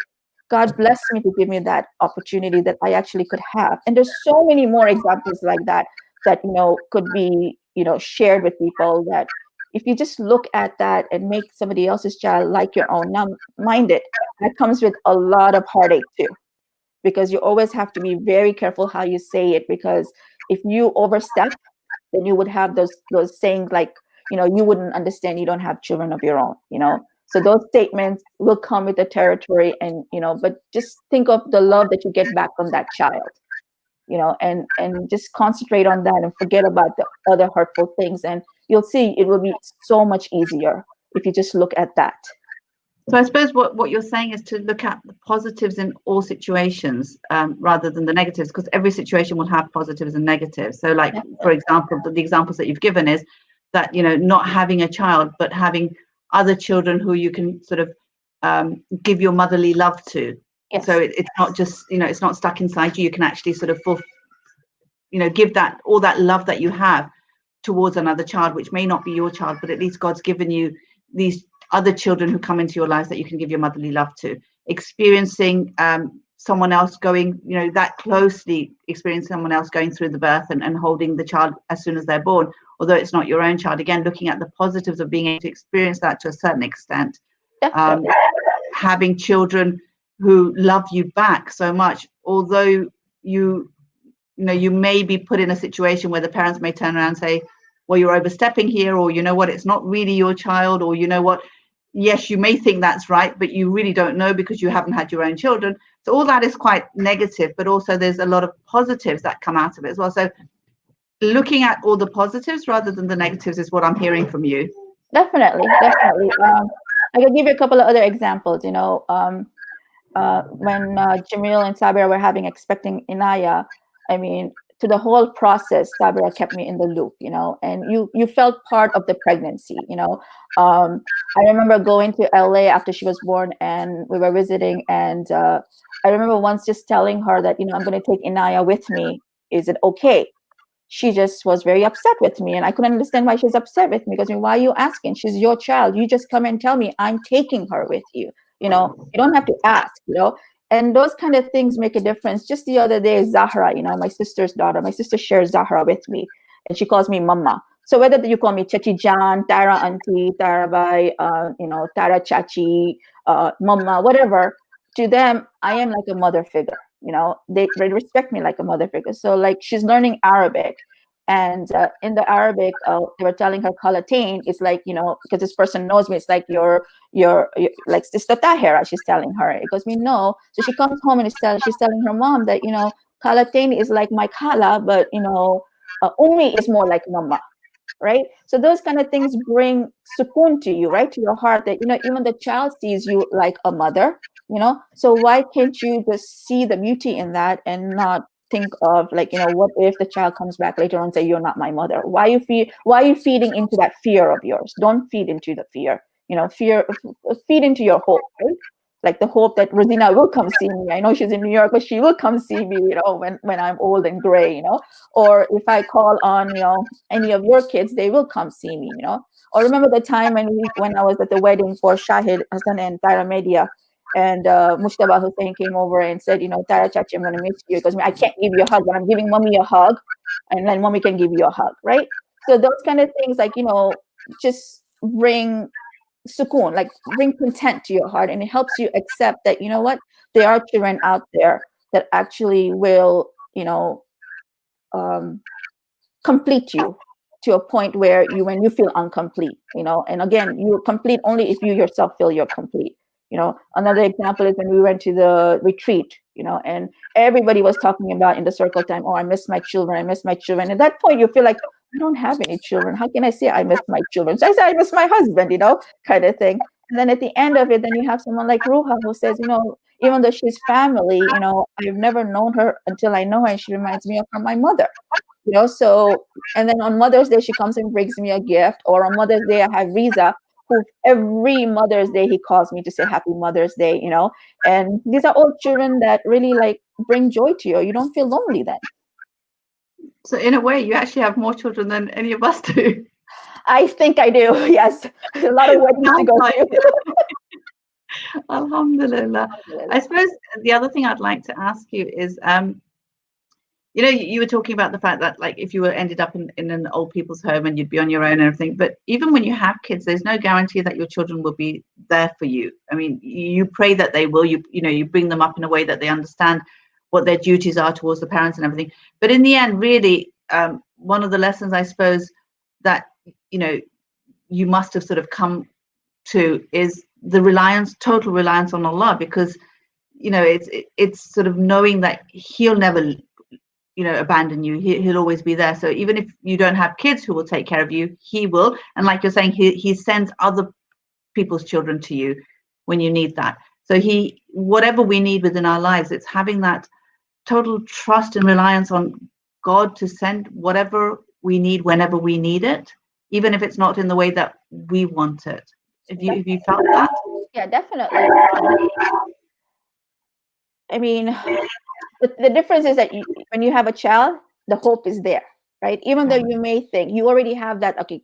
B: God blessed me to give me that opportunity that I actually could have. And there's so many more examples like that could be, shared with people, that if you just look at that and make somebody else's child like your own, now mind it, that comes with a lot of heartache too, because you always have to be very careful how you say it, because if you overstep, then you would have those sayings like, you wouldn't understand, you don't have children of your own, so those statements will come with the territory. And but just think of the love that you get back from that child, and just concentrate on that and forget about the other hurtful things, and you'll see it will be so much easier if you just look at that.
A: So I suppose what you're saying is to look at the positives in all situations, rather than the negatives, because every situation will have positives and negatives. So like, for example, the examples that you've given is that, not having a child, but having other children who you can sort of give your motherly love to.
B: Yes.
A: So it's not just, it's not stuck inside you. You can actually sort of give that, all that love that you have towards another child, which may not be your child, but at least God's given you these other children who come into your lives that you can give your motherly love to. Experiencing someone else going, that closely experience someone else going through the birth and holding the child as soon as they're born, although it's not your own child. Again, looking at the positives of being able to experience that to a certain extent. Having children who love you back so much, although you may be put in a situation where the parents may turn around and say, well, you're overstepping here, or what, it's not really your child, or what, yes, you may think that's right, but you really don't know because you haven't had your own children. So all that is quite negative, but also there's a lot of positives that come out of it as well. So looking at all the positives rather than the negatives is what I'm hearing from you.
B: Definitely. I can give you a couple of other examples. When Jamil and Sabira were expecting Inaya, I mean, to the whole process, Sabira kept me in the loop, and you felt part of the pregnancy, I remember going to LA after she was born, and we were visiting, and I remember once just telling her that, I'm going to take Inaya with me. Is it okay? She just was very upset with me, and I couldn't understand why she's upset with me, because why are you asking? She's your child. You just come and tell me, I'm taking her with you. You don't have to ask, and those kind of things make a difference. Just the other day, Zahra, my sister's daughter, my sister shares Zahra with me, and she calls me Mama. So whether you call me Chachi Jan, Tara Auntie, Tara Bai, Tara Chachi, Mama, whatever, to them, I am like a mother figure. They respect me like a mother figure. So like, she's learning Arabic, and in the Arabic, they were telling her Kalatain is like, because this person knows me, it's like you're like Sister Tahera. She's telling her, it goes, me no. So she comes home and she's telling her mom that, Kalatain is like my Kala, but Umi is more like Mama. Right? So those kind of things bring sukoon to you, right? To your heart, that, even the child sees you like a mother, so why can't you just see the beauty in that and not think of like, what if the child comes back later on and say, you're not my mother? Why are you feeding into that fear of yours? Don't feed into the fear, feed into your hope, right? Like the hope that Rosina will come see me. I know she's in New York, but she will come see me, when I'm old and gray, or if I call on, any of your kids, they will come see me, Or remember the time when I was at the wedding for Shahid Hassan and Tyra Media, and Mushtaba Hussain came over and said, Tara Chachi, I'm going to miss you, because I can't give you a hug, but I'm giving mommy a hug, and then mommy can give you a hug, right? So those kind of things, like, just bring sukoon, like bring content to your heart, and it helps you accept that, what, there are children out there that actually will, complete you to a point where when you feel incomplete, and again, you're complete only if you yourself feel you're complete. Another example is when we went to the retreat, and everybody was talking about in the circle time, oh, I miss my children. At that point, you feel like, I don't have any children. How can I say I miss my children? So I say, I miss my husband, kind of thing. And then at the end of it, then you have someone like Ruha who says, even though she's family, I've never known her until I know her, and she reminds me of her, my mother. So, and then on Mother's Day, she comes and brings me a gift, or on Mother's Day, I have Riza, who every Mother's Day he calls me to say Happy Mother's Day, and these are all children that really like bring joy to you. You don't feel lonely then.
A: So in a way, you actually have more children than any of us do.
B: I think I do. Yes, a lot of weddings to go to.
A: Alhamdulillah. I suppose the other thing I'd like to ask you is, you were talking about the fact that, like, if you were ended up in an old people's home and you'd be on your own and everything, but even when you have kids, there's no guarantee that your children will be there for you. I mean, you pray that they will. You bring them up in a way that they understand what their duties are towards the parents and everything. But in the end, really, one of the lessons, I suppose, that you must have sort of come to is the total reliance on Allah, because it's sort of knowing that He'll never abandon you. He'll always be there. So even if you don't have kids who will take care of you, He will. And like you're saying, he sends other people's children to you when you need that. So whatever we need within our lives, it's having that total trust and reliance on God to send whatever we need whenever we need it, even if it's not in the way that we want it. Have you felt that?
B: Yeah, definitely. I mean, the difference is that when you have a child, the hope is there, right? Even though you may think you already have that, okay,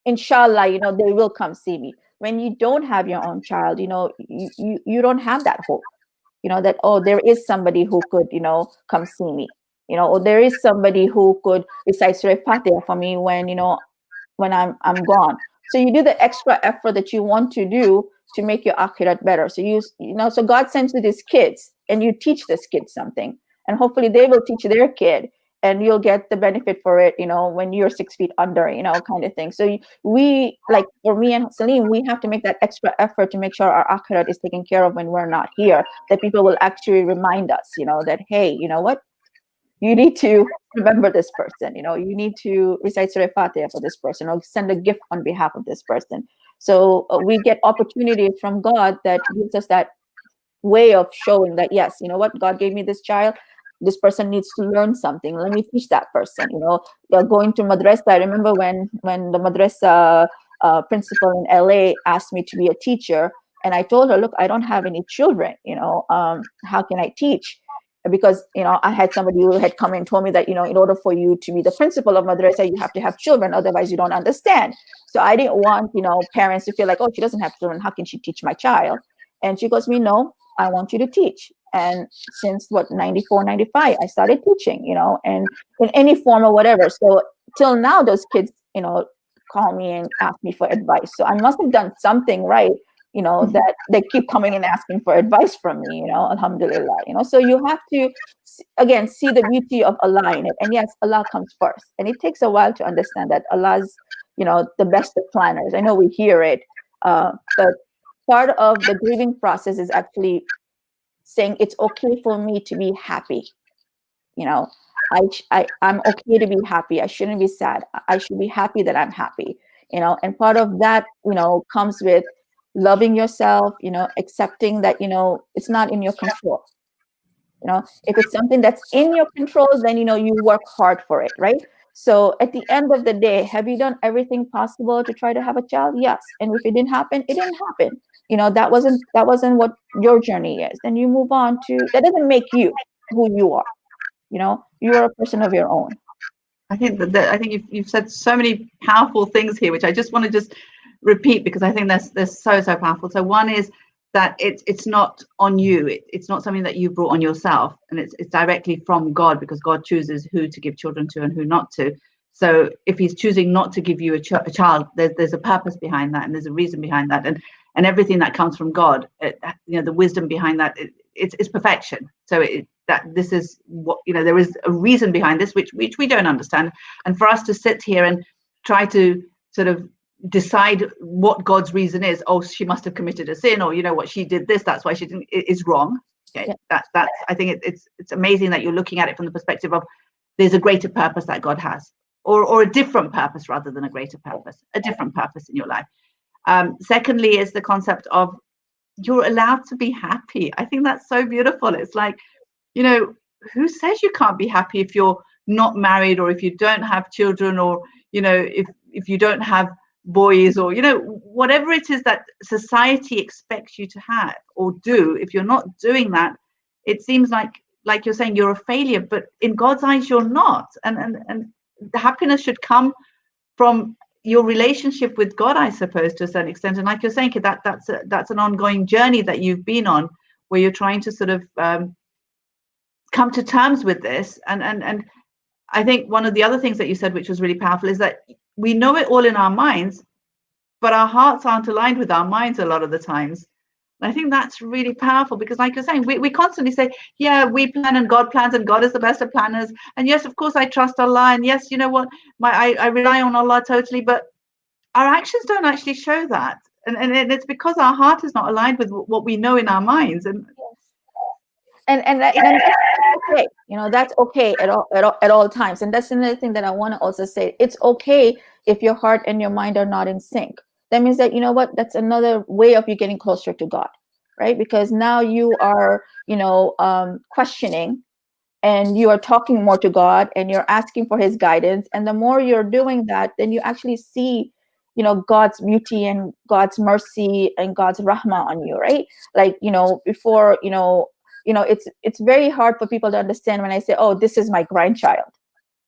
B: inshallah, they will come see me. When you don't have your own child, you don't have that hope, that, oh, there is somebody who could, come see me, or there is somebody who could recite Surah Fatiha for me when I'm gone. So you do the extra effort that you want to do to make your akhirat better. So so God sends you these kids, and you teach this kid something, and hopefully they will teach their kid, and you'll get the benefit for it, when you're 6 feet under, kind of thing. So we, like for me and Salim, we have to make that extra effort to make sure our akhirat is taken care of when we're not here, that people will actually remind us, that, hey, you know what? You need to remember this person, you need to recite Surah Fatiha for this person, or send a gift on behalf of this person. So we get opportunities from God that gives us that way of showing that, yes, you know what, God gave me this child. This person needs to learn something. Let me teach that person. Going to madrasa. I remember when the madrasa principal in LA asked me to be a teacher, and I told her, look, I don't have any children. How can I teach? Because I had somebody who had come and told me that in order for you to be the principal of madrasa, you have to have children, otherwise you don't understand. So I didn't want parents to feel like, oh, she doesn't have children, how can she teach my child? And she goes to me, no, I want you to teach. And since 94, 95, I started teaching, and in any form or whatever. So till now, those kids, call me and ask me for advice. So I must have done something right, that they keep coming and asking for advice from me, alhamdulillah, so you have to, again, see the beauty of Allah in it. And yes, Allah comes first. And it takes a while to understand that Allah's, the best of planners. I know we hear it, but part of the grieving process is actually saying it's okay for me to be happy. I'm okay to be happy. I shouldn't be sad. I should be happy that I'm happy. And part of that, comes with loving yourself, accepting that, it's not in your control. If it's something that's in your control, then, you work hard for it, right? So at the end of the day, have you done everything possible to try to have a child? Yes. And if it didn't happen, it didn't happen. That wasn't what your journey is. Then you move on to, that doesn't make you who you are. You are a person of your own.
A: I think I think you've said so many powerful things here, which I just want to repeat, because I think they're so powerful. So one is that it's not on you. It's not something that you brought on yourself, and it's directly from God, because God chooses who to give children to and who not to. So if He's choosing not to give you a child, there's a purpose behind that, and there's a reason behind that, and everything that comes from God, the wisdom behind that, it's perfection. So that this is what, there is a reason behind this, which we don't understand, and for us to sit here and try to sort of decide what God's reason is. Oh, she must have committed a sin, or what, she did this, that's why she didn't, is wrong. Okay. Yeah. That's I think it's amazing that you're looking at it from the perspective of there's a greater purpose that God has, or a different purpose rather than a greater purpose, a different purpose in your life. Secondly is the concept of you're allowed to be happy. I think that's so beautiful. It's like, who says you can't be happy if you're not married, or if you don't have children, or if you don't have boys, or whatever it is that society expects you to have or do. If you're not doing that, it seems like you're saying you're a failure, but in God's eyes you're not. And the happiness should come from your relationship with God, I suppose, to a certain extent. And like you're saying, that's an ongoing journey that you've been on, where you're trying to sort of come to terms with this. And I think one of the other things that you said, which was really powerful, is that we know it all in our minds, but our hearts aren't aligned with our minds a lot of the times. And I think that's really powerful, because like you're saying, we constantly say, yeah, we plan and God plans, and God is the best of planners. And yes, of course, I trust Allah. And yes, you know what, I rely on Allah totally. But our actions don't actually show that. And it's because our heart is not aligned with what we know in our minds.
B: And that's okay. That's okay at all times. And that's another thing that I want to also say. It's okay if your heart and your mind are not in sync. That means that, that's another way of you getting closer to God, right? Because now you are, questioning, and you are talking more to God, and you're asking for his guidance. And the more you're doing that, then you actually see, God's beauty and God's mercy and God's rahmah on you, right? Like, before, it's very hard for people to understand when I say, oh, this is my grandchild.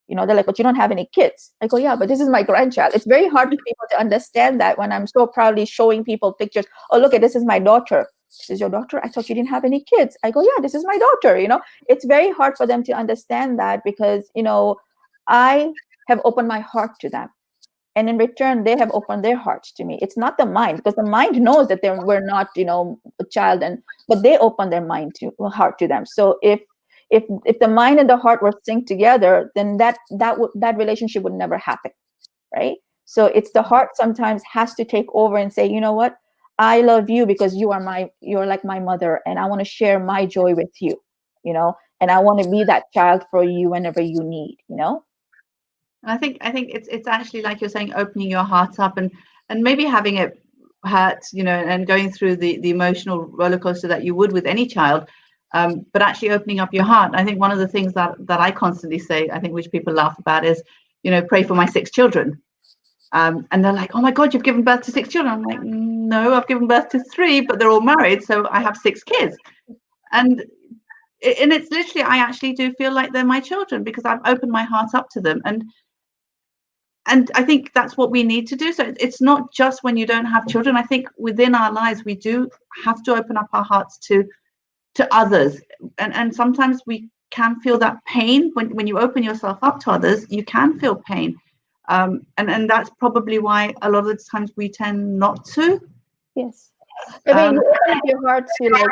B: They're like, but you don't have any kids. I go, yeah, but this is my grandchild. It's very hard for people to understand that when I'm so proudly showing people pictures. Oh, look, this is my daughter. This is your daughter? I thought you didn't have any kids. I go, yeah, this is my daughter. It's very hard for them to understand that, because, I have opened my heart to them. And in return, they have opened their hearts to me. It's not the mind, because the mind knows that we're not, a child, but they open their heart to them. So if the mind and the heart were synced together, then that relationship would never happen, right? So it's the heart sometimes has to take over and say, you know what, I love you because you're like my mother, and I want to share my joy with you, and I want to be that child for you whenever you need.
A: And I think it's actually, like you're saying, opening your heart up, and maybe having it hurt, and going through the emotional roller coaster that you would with any child, but actually opening up your heart. I think one of the things that I constantly say, I think, which people laugh about, is, pray for my 6 children. And they're like, oh my God, you've given birth to 6 children. I'm like, no, I've given birth to 3, but they're all married, so I have 6 kids. And it's literally, I actually do feel like they're my children, because I've opened my heart up to them. And I think that's what we need to do. So it's not just when you don't have children. I think within our lives, we do have to open up our hearts to others. And sometimes we can feel that pain. When you open yourself up to others, you can feel pain. And that's probably why a lot of the times we tend not to.
B: Yes. I mean, you open up your heart to, like,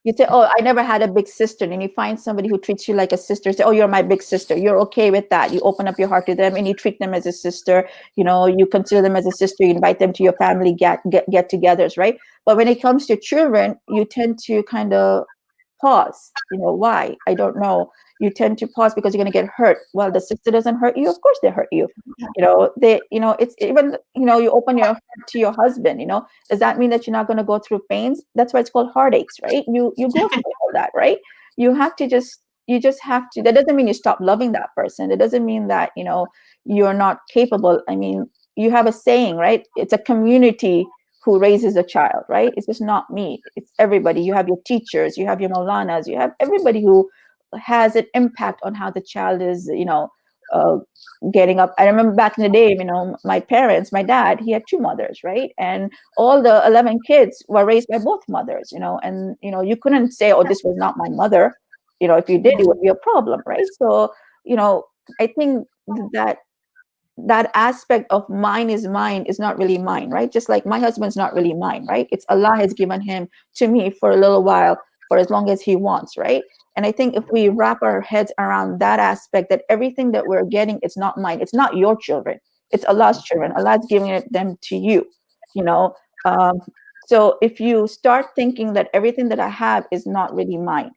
B: you say, oh, I never had a big sister. And you find somebody who treats you like a sister, say, oh, you're my big sister. You're okay with that. You open up your heart to them, and you treat them as a sister. You consider them as a sister. You invite them to your family get-togethers, right? But when it comes to children, you tend to kind of pause. Why? I don't know. You tend to pause because you're going to get hurt. Well, the sister doesn't hurt you. Of course they hurt you. It's even, you open your heart to your husband, does that mean that you're not going to go through pains? That's why it's called heartaches, right? You go through all that, right? You just have to, that doesn't mean you stop loving that person. It doesn't mean that, you're not capable. I mean, you have a saying, right? It's a community who raises a child, right? It's just not me. It's everybody. You have your teachers, you have your Maulanas, you have everybody who has an impact on how the child is, getting up. I remember back in the day, my parents, my dad, he had 2 mothers, right? And all the 11 kids were raised by both mothers, and, you couldn't say, oh, this was not my mother. If you did, it would be a problem, right? So, I think that aspect of mine is not really mine, right? Just like my husband's not really mine, right? It's Allah has given him to me for a little while, for as long as he wants, right? And I think if we wrap our heads around that aspect, that everything that we're getting, it's not mine. It's not your children. It's Allah's children. Allah's giving them to you, So if you start thinking that everything that I have is not really mine,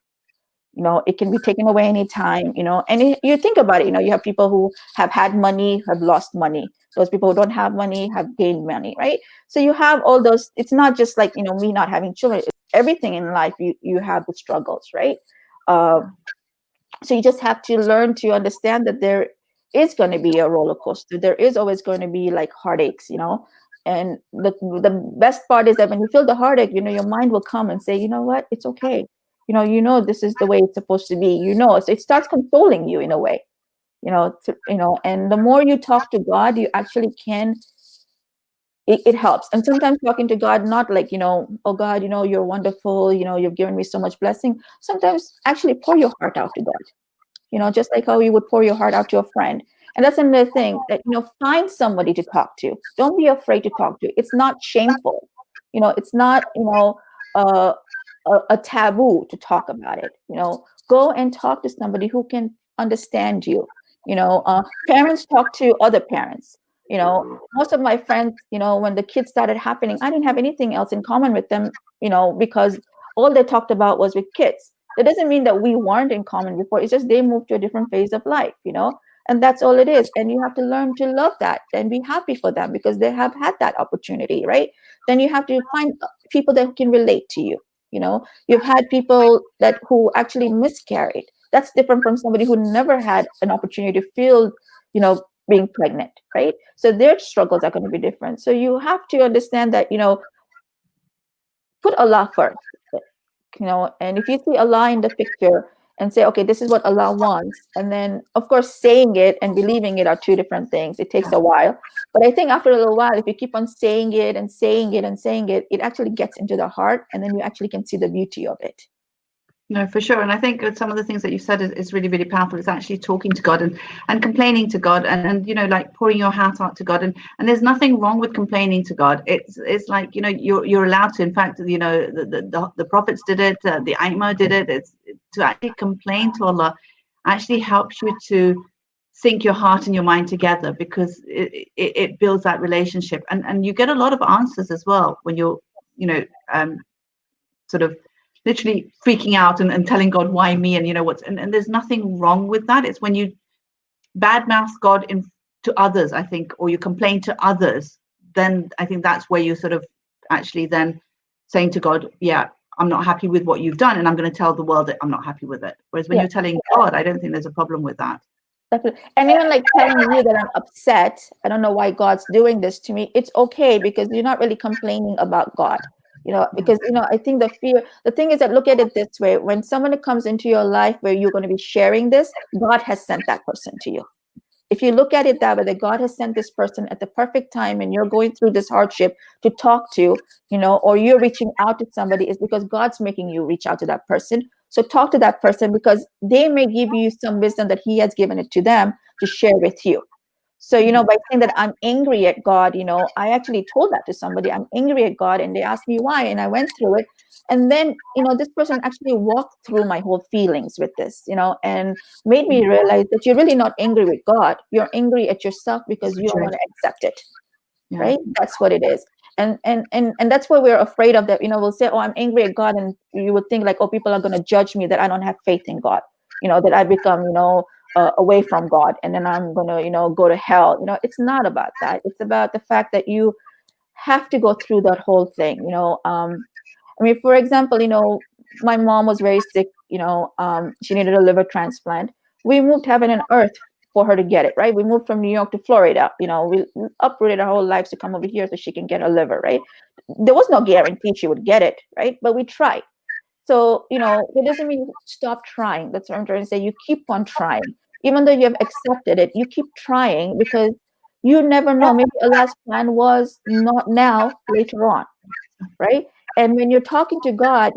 B: it can be taken away anytime, and you think about it, you have people who have had money, have lost money. Those people who don't have money have gained money, right? So you have all those. It's not just like, me not having children. It's everything in life, you have the struggles, right? So you just have to learn to understand that is going to be a roller coaster. There is always going to be like heartaches, and the best part is that when you feel the heartache, your mind will come and say, you know what, it's okay. This is the way it's supposed to be, so it starts consoling you in a way, and the more you talk to God, you actually can, it helps. And sometimes talking to God, not like, oh God, you're wonderful, you've given me so much blessing. Sometimes actually pour your heart out to God, just like how you would pour your heart out to a friend. And that's another thing, that, find somebody to talk to. Don't be afraid to talk to. It's not shameful. It's not, uh, a taboo to talk about it. Go and talk to somebody who can understand you. Parents talk to other parents. Most of my friends, when the kids started happening, I didn't have anything else in common with them, because all they talked about was with kids. That doesn't mean that we weren't in common before. It's just they moved to a different phase of life, and that's all it is. And you have to learn to love that and be happy for them because they have had that opportunity, right? Then you have to find people that can relate to you. You've had people who actually miscarried. That's different from somebody who never had an opportunity to feel, being pregnant, right? So their struggles are going to be different. So you have to understand that, put Allah first, and if you see Allah in the picture and say, okay, this is what Allah wants, and then of course saying it and believing it are two different things. It takes a while, but I think after a little while, if you keep on saying it and saying it and saying it, it actually gets into the heart, and then you actually can see the beauty of it.
A: No, for sure. And I think some of the things that you said is really, really powerful. It's actually talking to God and complaining to God and like pouring your heart out to God. And there's nothing wrong with complaining to God. It's like, you're allowed to. In fact, the prophets did it. The Aima did it. It's to actually complain to Allah actually helps you to sync your heart and your mind together, because it builds that relationship. And you get a lot of answers as well when you're, sort of literally freaking out and telling God, why me? And and there's nothing wrong with that. It's when you badmouth God to others, I think, or you complain to others, then I think that's where you sort of actually then saying to God, yeah, I'm not happy with what you've done, and I'm going to tell the world that I'm not happy with it. Whereas when you're telling God, I don't think there's a problem with that.
B: And even like telling you that I'm upset, I don't know why God's doing this to me, it's okay, because you're not really complaining about God. Because I think the thing is that, look at it this way: when someone comes into your life where you're going to be sharing this, God has sent that person to you. If you look at it that way, that God has sent this person at the perfect time, and you're going through this hardship to talk to, or you're reaching out to somebody, is because God's making you reach out to that person. So talk to that person, because they may give you some wisdom that He has given it to them to share with you. So, by saying that I'm angry at God, I actually told that to somebody. I'm angry at God, and they asked me why, and I went through it. And then, this person actually walked through my whole feelings with this, and made me realize that you're really not angry with God. You're angry at yourself because you don't want to accept it, right? That's what it is. And that's why we're afraid of that. We'll say, oh, I'm angry at God. And you would think like, oh, people are going to judge me that I don't have faith in God, that I become, away from God, and then I'm going to, go to hell. It's not about that. It's about the fact that you have to go through that whole thing. I mean, for example, my mom was very sick, she needed a liver transplant. We moved heaven and earth for her to get it, right? We moved from New York to Florida, we uprooted our whole lives to come over here so she can get a liver, right? There was no guarantee she would get it, right? But we tried. So, it doesn't mean you stop trying. That's what I'm trying to say. You keep on trying. Even though you have accepted it, you keep trying, because you never know. Maybe Allah's plan was not now, later on, right? And when you're talking to God,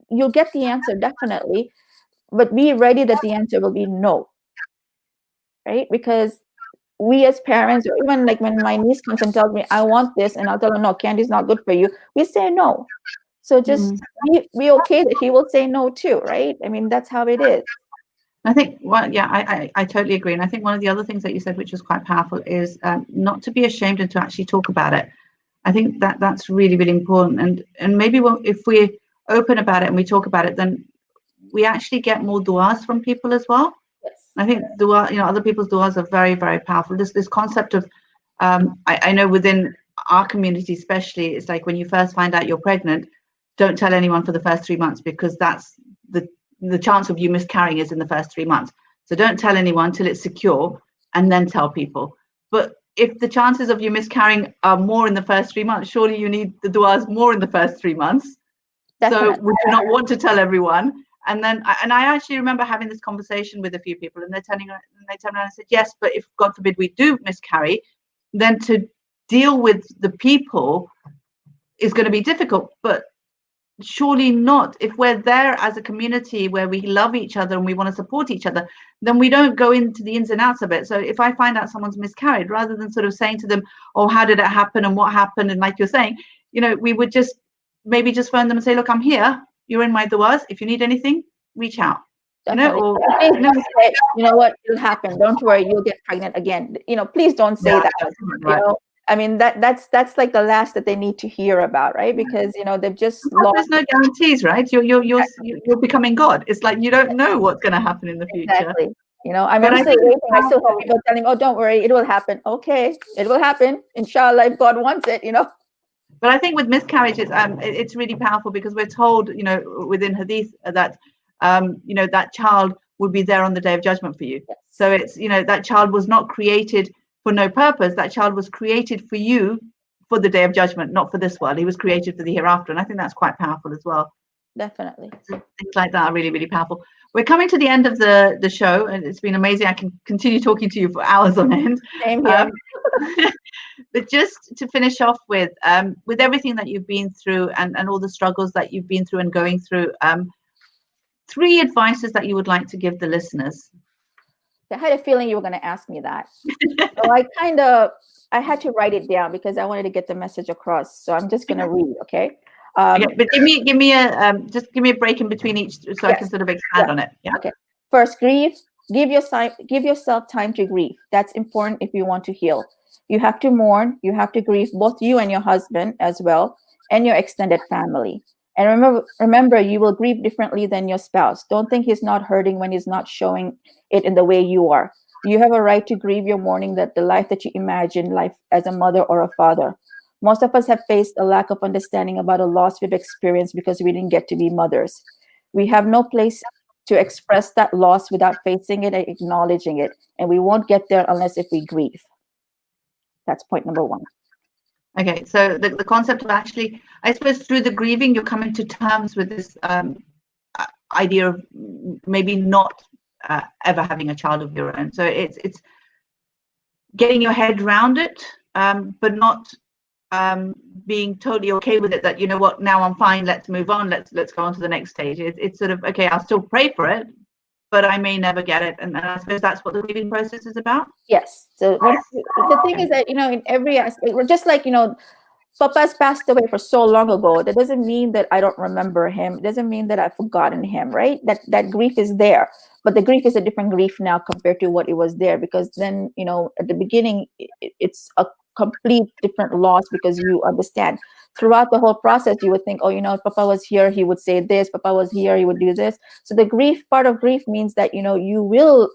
B: you'll get the answer, definitely, but be ready that the answer will be no, right? Because we as parents, or even like when my niece comes and tells me, I want this, and I'll tell her, no, candy's not good for you, we say no. So just be okay that he will say no too, right? I mean, that's how it is.
A: I think, well, yeah, I totally agree. And I think one of the other things that you said, which was quite powerful, is not to be ashamed and to actually talk about it. I think that's really, really important. And maybe if we're open about it and we talk about it, then we actually get more du'as from people as well.
B: Yes.
A: I think dua, other people's du'as are very, very powerful. This concept of, I know within our community especially, it's like when you first find out you're pregnant, don't tell anyone for the first 3 months, because that's the chance of you miscarrying is in the first 3 months. So don't tell anyone till it's secure, and then tell people. But if the chances of you miscarrying are more in the first 3 months, surely you need the du'as more in the first 3 months.
B: Definitely.
A: So would you not want to tell everyone? And then, and I actually remember having this conversation with a few people, and they turned around and I said, yes, but if God forbid we do miscarry, then to deal with the people is going to be difficult. But surely not. If we're there as a community where we love each other and we want to support each other, then we don't go into the ins and outs of it. So if I find out someone's miscarried, rather than sort of saying to them, oh, how did it happen and what happened, and like you're saying, we would just maybe just phone them and say, look, I'm here, you're in my du'as, if you need anything, reach out.
B: Definitely.
A: Or
B: say, you know what, it'll happen, don't worry, you'll get pregnant again. Please don't say that.
A: Right.
B: I mean, that's like the last that they need to hear about, right? Because they've just lost.
A: There's no guarantees, right? You're becoming God. It's like you don't know what's going to happen in the future.
B: Exactly. I remember I still have people telling me, oh, don't worry, it will happen. Okay, it will happen, inshallah, if God wants it.
A: But I think with miscarriages, it's really powerful, because we're told, within hadith that that child would be there on the day of judgment for you. Yes. So it's that child was not created for no purpose. That child was created for you for the day of judgment, not for this world. He was created for the hereafter, and I think that's quite powerful as well.
B: Definitely.
A: So things like that are really, really powerful. We're coming to the end of the show, and it's been amazing. I can continue talking to you for hours on end.
B: Same here.
A: But just to finish off with everything that you've been through and all the struggles that you've been through and going through, 3 advices that you would like to give the listeners.
B: I had a feeling you were going to ask me that. So I had to write it down because I wanted to get the message across. So I'm just going to read, okay?
A: Okay, but give me a break in between each, so I can sort of expand on it. Yeah.
B: Okay. First, grieve. Give yourself time to grieve. That's important if you want to heal. You have to mourn. You have to grieve, both you and your husband as well, and your extended family. And remember, you will grieve differently than your spouse. Don't think he's not hurting when he's not showing it in the way you are. You have a right to grieve your mourning, that the life that you imagine, life as a mother or a father. Most of us have faced a lack of understanding about a loss we've experienced because we didn't get to be mothers. We have no place to express that loss without facing it and acknowledging it. And we won't get there unless if we grieve. That's point number 1.
A: Okay, so the concept of actually, I suppose through the grieving, you're coming to terms with this idea of maybe not ever having a child of your own. So it's getting your head around it, but not being totally okay with it, that what, now I'm fine, let's move on, let's go on to the next stage. It's sort of, okay, I'll still pray for it, but I may never get it. And I suppose that's what the grieving process is about.
B: Yes. So the thing is that, in every aspect, we're just like, Papa's passed away for so long ago. That doesn't mean that I don't remember him. It doesn't mean that I've forgotten him, right? That grief is there. But the grief is a different grief now compared to what it was there. Because then, at the beginning, it's a complete different loss, because you understand. Throughout the whole process, you would think, oh, Papa was here, he would say this. Papa was here, he would do this. So the grief, part of grief means that, you will,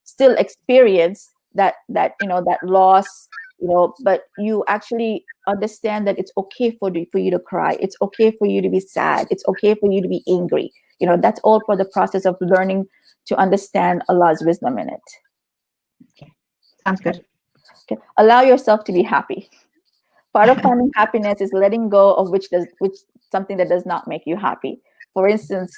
B: still experience that loss, but you actually understand that it's okay for you to cry. It's okay for you to be sad. It's okay for you to be angry. That's all for the process of learning to understand Allah's wisdom in it.
A: Okay. Sounds good.
B: Okay. Allow yourself to be happy. Part of finding happiness is letting go of which something that does not make you happy. For instance,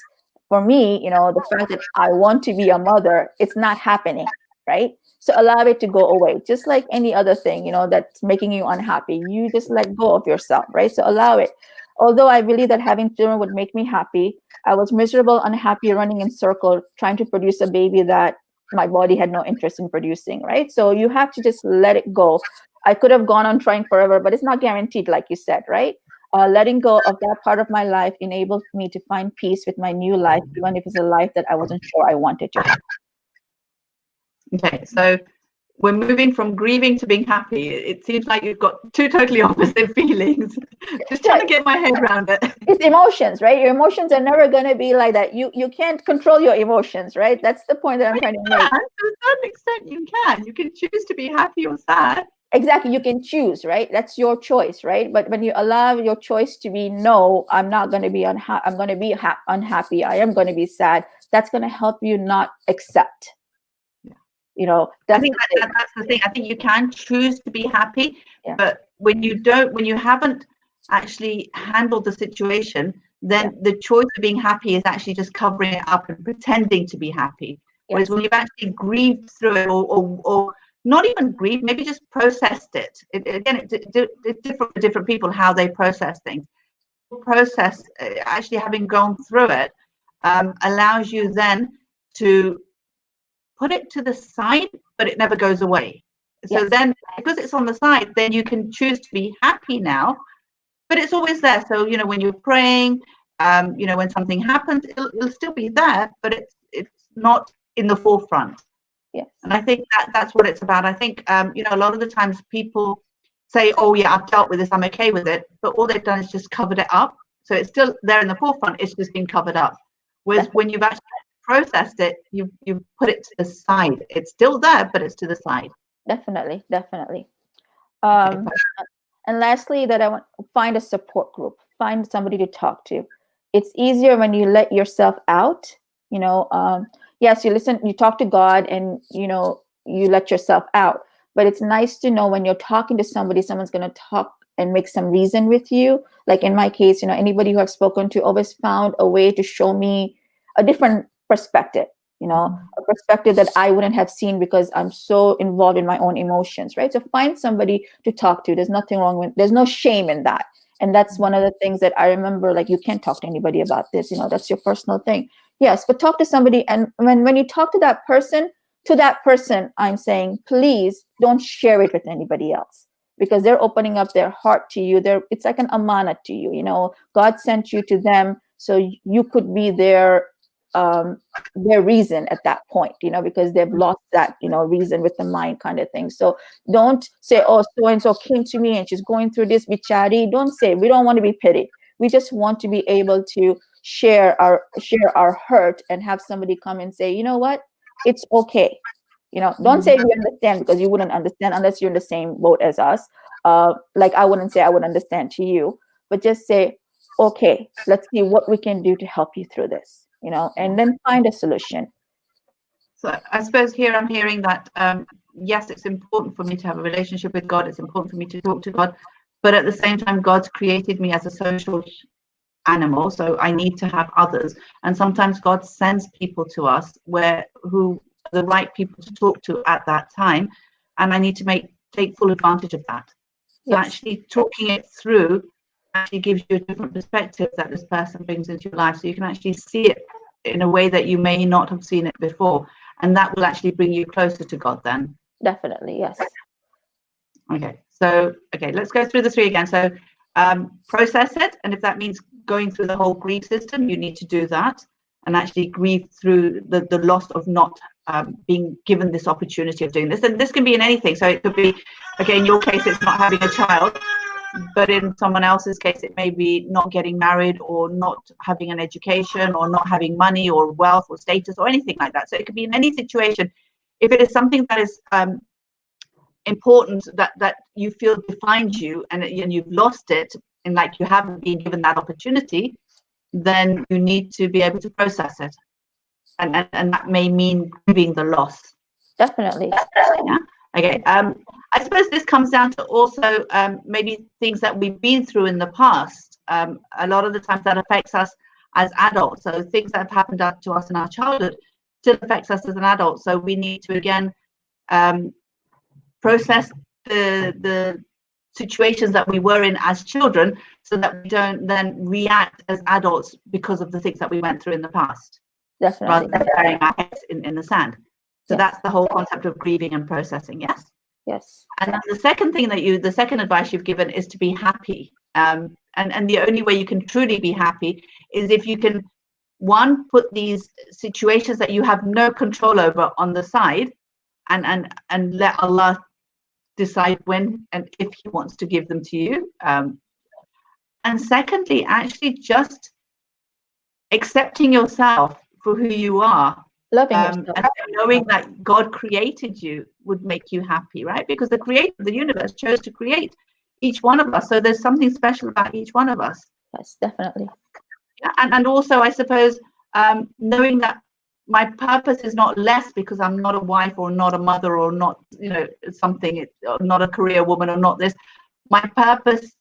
B: for me, the fact that I want to be a mother, it's not happening, right? So allow it to go away, just like any other thing, that's making you unhappy. You just let go of yourself, right? So allow it. Although I believe that having children would make me happy, I was miserable, unhappy, running in circles, trying to produce a baby that my body had no interest in producing, right? So you have to just let it go. I could have gone on trying forever, but it's not guaranteed, like you said, right? Letting go of that part of my life enabled me to find peace with my new life, even if it's a life that I wasn't sure I wanted to have.
A: Okay, so we're moving from grieving to being happy. It seems like you've got 2 totally opposite feelings. Just trying to get my head around it.
B: It's emotions, right? Your emotions are never going to be like that. You can't control your emotions, right? That's the point that I'm trying to make.
A: To a certain extent, you can. You can choose to be happy or sad.
B: Exactly, you can choose, right? That's your choice, right? But when you allow your choice to be, no, I'm not going to be unhappy. I'm going to be unhappy. I am going to be sad. That's going to help you not accept.
A: I think that's the thing. I think you can choose to be happy, but when you haven't actually handled the situation, then the choice of being happy is actually just covering it up and pretending to be happy. Whereas when you've actually grieved through it, or not even grieved, maybe just processed it. It's different for different people how they process things. Process, actually having gone through it, allows you then to put it to the side, but it never goes away. So then, because it's on the side, then you can choose to be happy now, but it's always there. So, when you're praying, when something happens, it'll still be there, but it's not in the forefront.
B: Yes.
A: And I think that's what it's about. I think, a lot of the times people say, oh yeah, I've dealt with this, I'm okay with it, but all they've done is just covered it up. So it's still there in the forefront, it's just been covered up. Whereas when you've actually processed it, you put it to the side. It's still there, but it's to the side.
B: Definitely. And lastly, that I want to find a support group, find somebody to talk to. It's easier when you let yourself out. Yes, you listen, you talk to God, and you let yourself out. But it's nice to know when you're talking to somebody, someone's going to talk and make some reason with you. Like in my case, anybody who I've spoken to always found a way to show me a different perspective, a perspective that I wouldn't have seen because I'm so involved in my own emotions, right? So find somebody to talk to. There's nothing wrong with, there's no shame in that. And that's one of the things that I remember, like, you can't talk to anybody about this, that's your personal thing. Yes, but talk to somebody. And when you talk to that person, I'm saying, please don't share it with anybody else, because they're opening up their heart to you. It's like an amana to you. God sent you to them so you could be their reason at that point, because they've lost that, reason with the mind kind of thing. So don't say, oh, so-and-so came to me and she's going through this, bichari. Don't say, we don't want to be pitied. We just want to be able to share our hurt and have somebody come and say, you know what, it's okay. Don't say we understand, because you wouldn't understand unless you're in the same boat as us. Like I wouldn't say I would understand to you, but just say, okay, let's see what we can do to help you through this, and then find a solution.
A: So I suppose here I'm hearing that, yes, it's important for me to have a relationship with God. It's important for me to talk to God, but at the same time, God's created me as a social animal, so I need to have others. And sometimes God sends people to us who are the right people to talk to at that time, and I need to take full advantage of that. So actually talking it through actually gives you a different perspective that this person brings into your life, so you can actually see it in a way that you may not have seen it before, and that will actually bring you closer to God then.
B: Definitely, yes.
A: Okay, so let's go through the three again. So process it, and if that means going through the whole grief system, you need to do that and actually grieve through the loss of not being given this opportunity of doing this. And this can be in anything. So it could be, okay, in your case, it's not having a child, but in someone else's case, it may be not getting married, or not having an education, or not having money or wealth or status or anything like that. So it could be in any situation. If it is something that is important, that you feel defines you, and you've lost it, and like you haven't been given that opportunity, then you need to be able to process it, and that may mean grieving the loss.
B: Definitely.
A: Yeah. Okay. I suppose this comes down to also maybe things that we've been through in the past. A lot of the times that affects us as adults. So things that have happened to us in our childhood still affects us as an adult. So we need to again process the situations that we were in as children, so that we don't then react as adults because of the things that we went through in the past.
B: Definitely.
A: Rather than burying our heads in the sand. So that's the whole concept of grieving and processing. Yes.
B: Yes.
A: And then the second advice you've given is to be happy. And the only way you can truly be happy is if you can, one, put these situations that you have no control over on the side, and let Allah decide when and if He wants to give them to you. And secondly, actually just accepting yourself for who you are.
B: Loving yourself.
A: And knowing that God created you would make you happy, right? Because the creator of the universe chose to create each one of us. So there's something special about each one of us.
B: Yes, definitely.
A: Yeah, and also, I suppose, knowing that my purpose is not less because I'm not a wife or not a mother or not, something, or not a career woman or not this. My purpose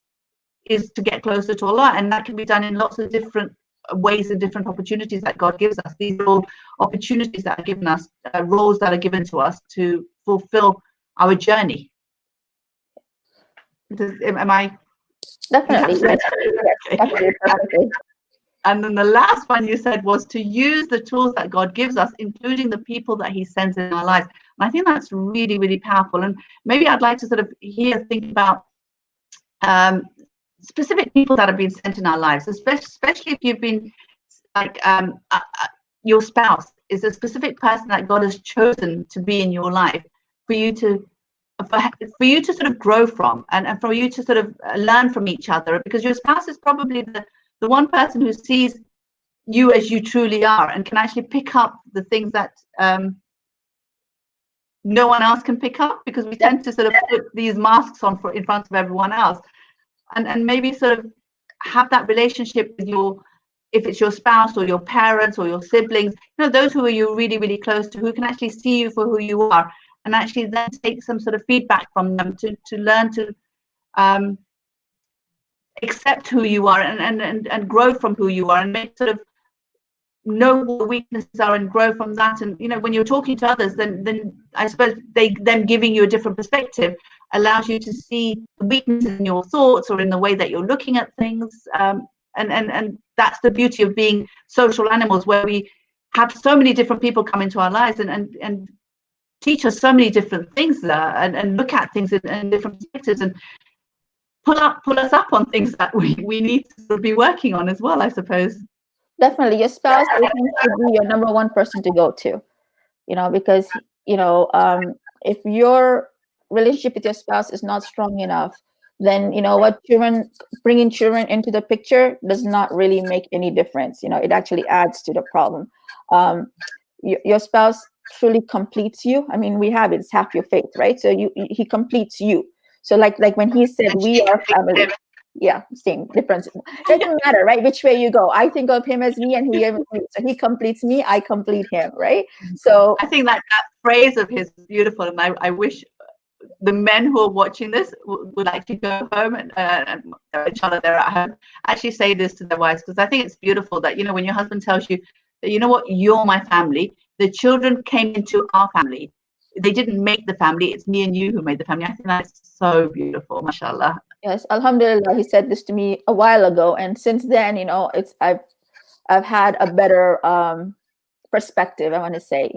A: is to get closer to Allah, and that can be done in lots of different ways and different opportunities that God gives us. These are all opportunities that are given us, roles that are given to us to fulfill our journey. Am I?
B: Definitely. Yes,
A: Okay.
B: definitely, perfectly.
A: And then the last one you said was to use the tools that God gives us, including the people that he sends in our lives. And I think that's really, really powerful. And maybe I'd like to sort of think about specific people that have been sent in our lives, especially if you've been like your spouse is a specific person that God has chosen to be in your life for you to sort of grow from, and for you to sort of learn from each other, because your spouse is probably the one person who sees you as you truly are and can actually pick up the things that no one else can pick up, because we tend to sort of put these masks on in front of everyone else, and maybe sort of have that relationship with if it's your spouse or your parents or your siblings, those who are you really, really close to, who can actually see you for who you are, and actually then take some sort of feedback from them to learn to accept who you are and grow from who you are, and make sort of know what the weaknesses are and grow from that. And when you're talking to others, then I suppose them giving you a different perspective allows you to see the weaknesses in your thoughts or in the way that you're looking at things. And that's the beauty of being social animals, where we have so many different people come into our lives and teach us so many different things and look at things in different perspectives, and pull us up on things that we need to be working on as well, I suppose.
B: Definitely, your spouse should be your number one person to go to, because if your relationship with your spouse is not strong enough, then bringing children into the picture does not really make any difference. It actually adds to the problem. Your spouse truly completes you. I mean, it's half your faith, right? So he completes you. So like when he said, we are family. Yeah, same difference. Doesn't matter, right? Which way you go. I think of him as me, and he as me. So he completes me, I complete him, right? So
A: I think that phrase of his is beautiful, and I wish the men who are watching this would actually go home and each other, they're at home, actually say this to their wives, because I think it's beautiful that when your husband tells you that, you're my family, the children came into our family. They didn't make the family, it's me and you who made the family. I think that's so beautiful, mashallah.
B: Yes, alhamdulillah, he said this to me a while ago, and since then, I've had a better perspective, I want to say.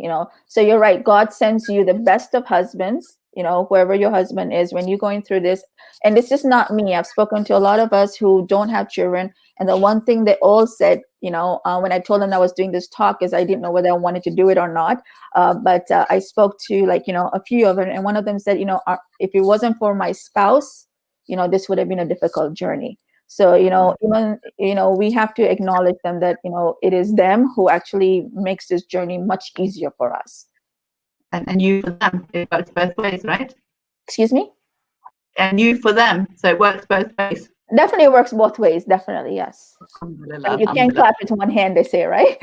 B: So you're right, God sends you the best of husbands, whoever your husband is, when you're going through this. And this is not me. I've spoken to a lot of us who don't have children, and the one thing they all said, when I told them I was doing this talk, is I didn't know whether I wanted to do it or not. But I spoke to a few of them, and one of them said, if it wasn't for my spouse, this would have been a difficult journey. So, even, we have to acknowledge them, that, it is them who actually makes this journey much easier for us.
A: And you for them, it works both ways, right?
B: Excuse me?
A: And you for them, so it works both ways.
B: Definitely works both ways, definitely, yes. You can't clap with one hand, they say, right?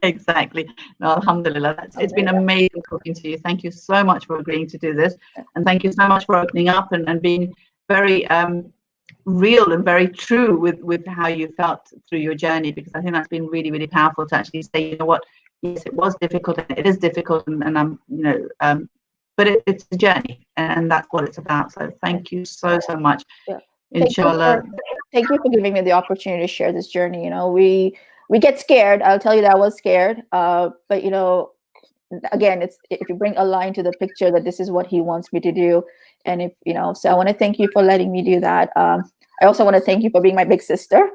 A: Exactly. No, alhamdulillah. It's been amazing talking to you. Thank you so much for agreeing to do this. And thank you so much for opening up and being very real and very true with how you felt through your journey, because I think that's been really, really powerful to actually say, you know what, yes, it was difficult, and it is difficult, and I'm but it's a journey, and that's what it's about. So thank you so much.
B: Yeah.
A: Inshallah.
B: Thank you for giving me the opportunity to share this journey. We get scared. I'll tell you that I was scared, but again, it's, if you bring a line to the picture, that this is what he wants me to do. And if so I want to thank you for letting me do that. I also want to thank you for being my big sister.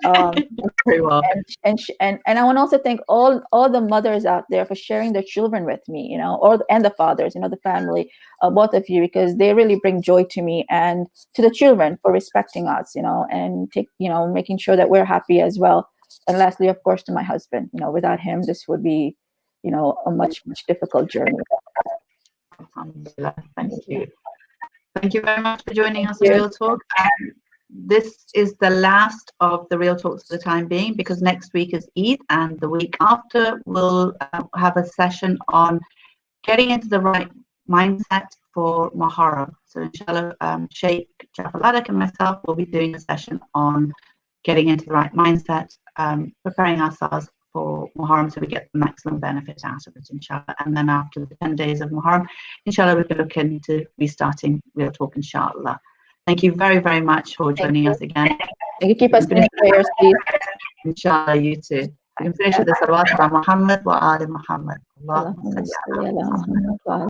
A: Very well.
B: And I want to also thank all the mothers out there for sharing their children with me, and the fathers, the family, both of you, because they really bring joy to me and to the children, for respecting us, and making sure that we're happy as well. And lastly, of course, to my husband, without him, this would be, a much difficult journey.
A: Alhamdulillah. Thank you. Thank you very much for joining us on Real Talk. this is the last of the Real Talks for the time being, because next week is Eid, and the week after we'll have a session on getting into the right mindset for Muharram. So inshallah, Sheikh Jaffer and myself will be doing a session on getting into the right mindset, preparing ourselves for Muharram so we get the maximum benefit out of it, inshallah. And then after the 10 days of Muharram, inshallah, we can look into restarting Real Talk, inshallah. Thank you very, very much for joining us again.
B: Thank you. Keep us in your prayers, please.
A: Inshallah, you too. You can finish with the salawat ala Muhammad wa ali Muhammad. Allahumma salli ala Muhammad.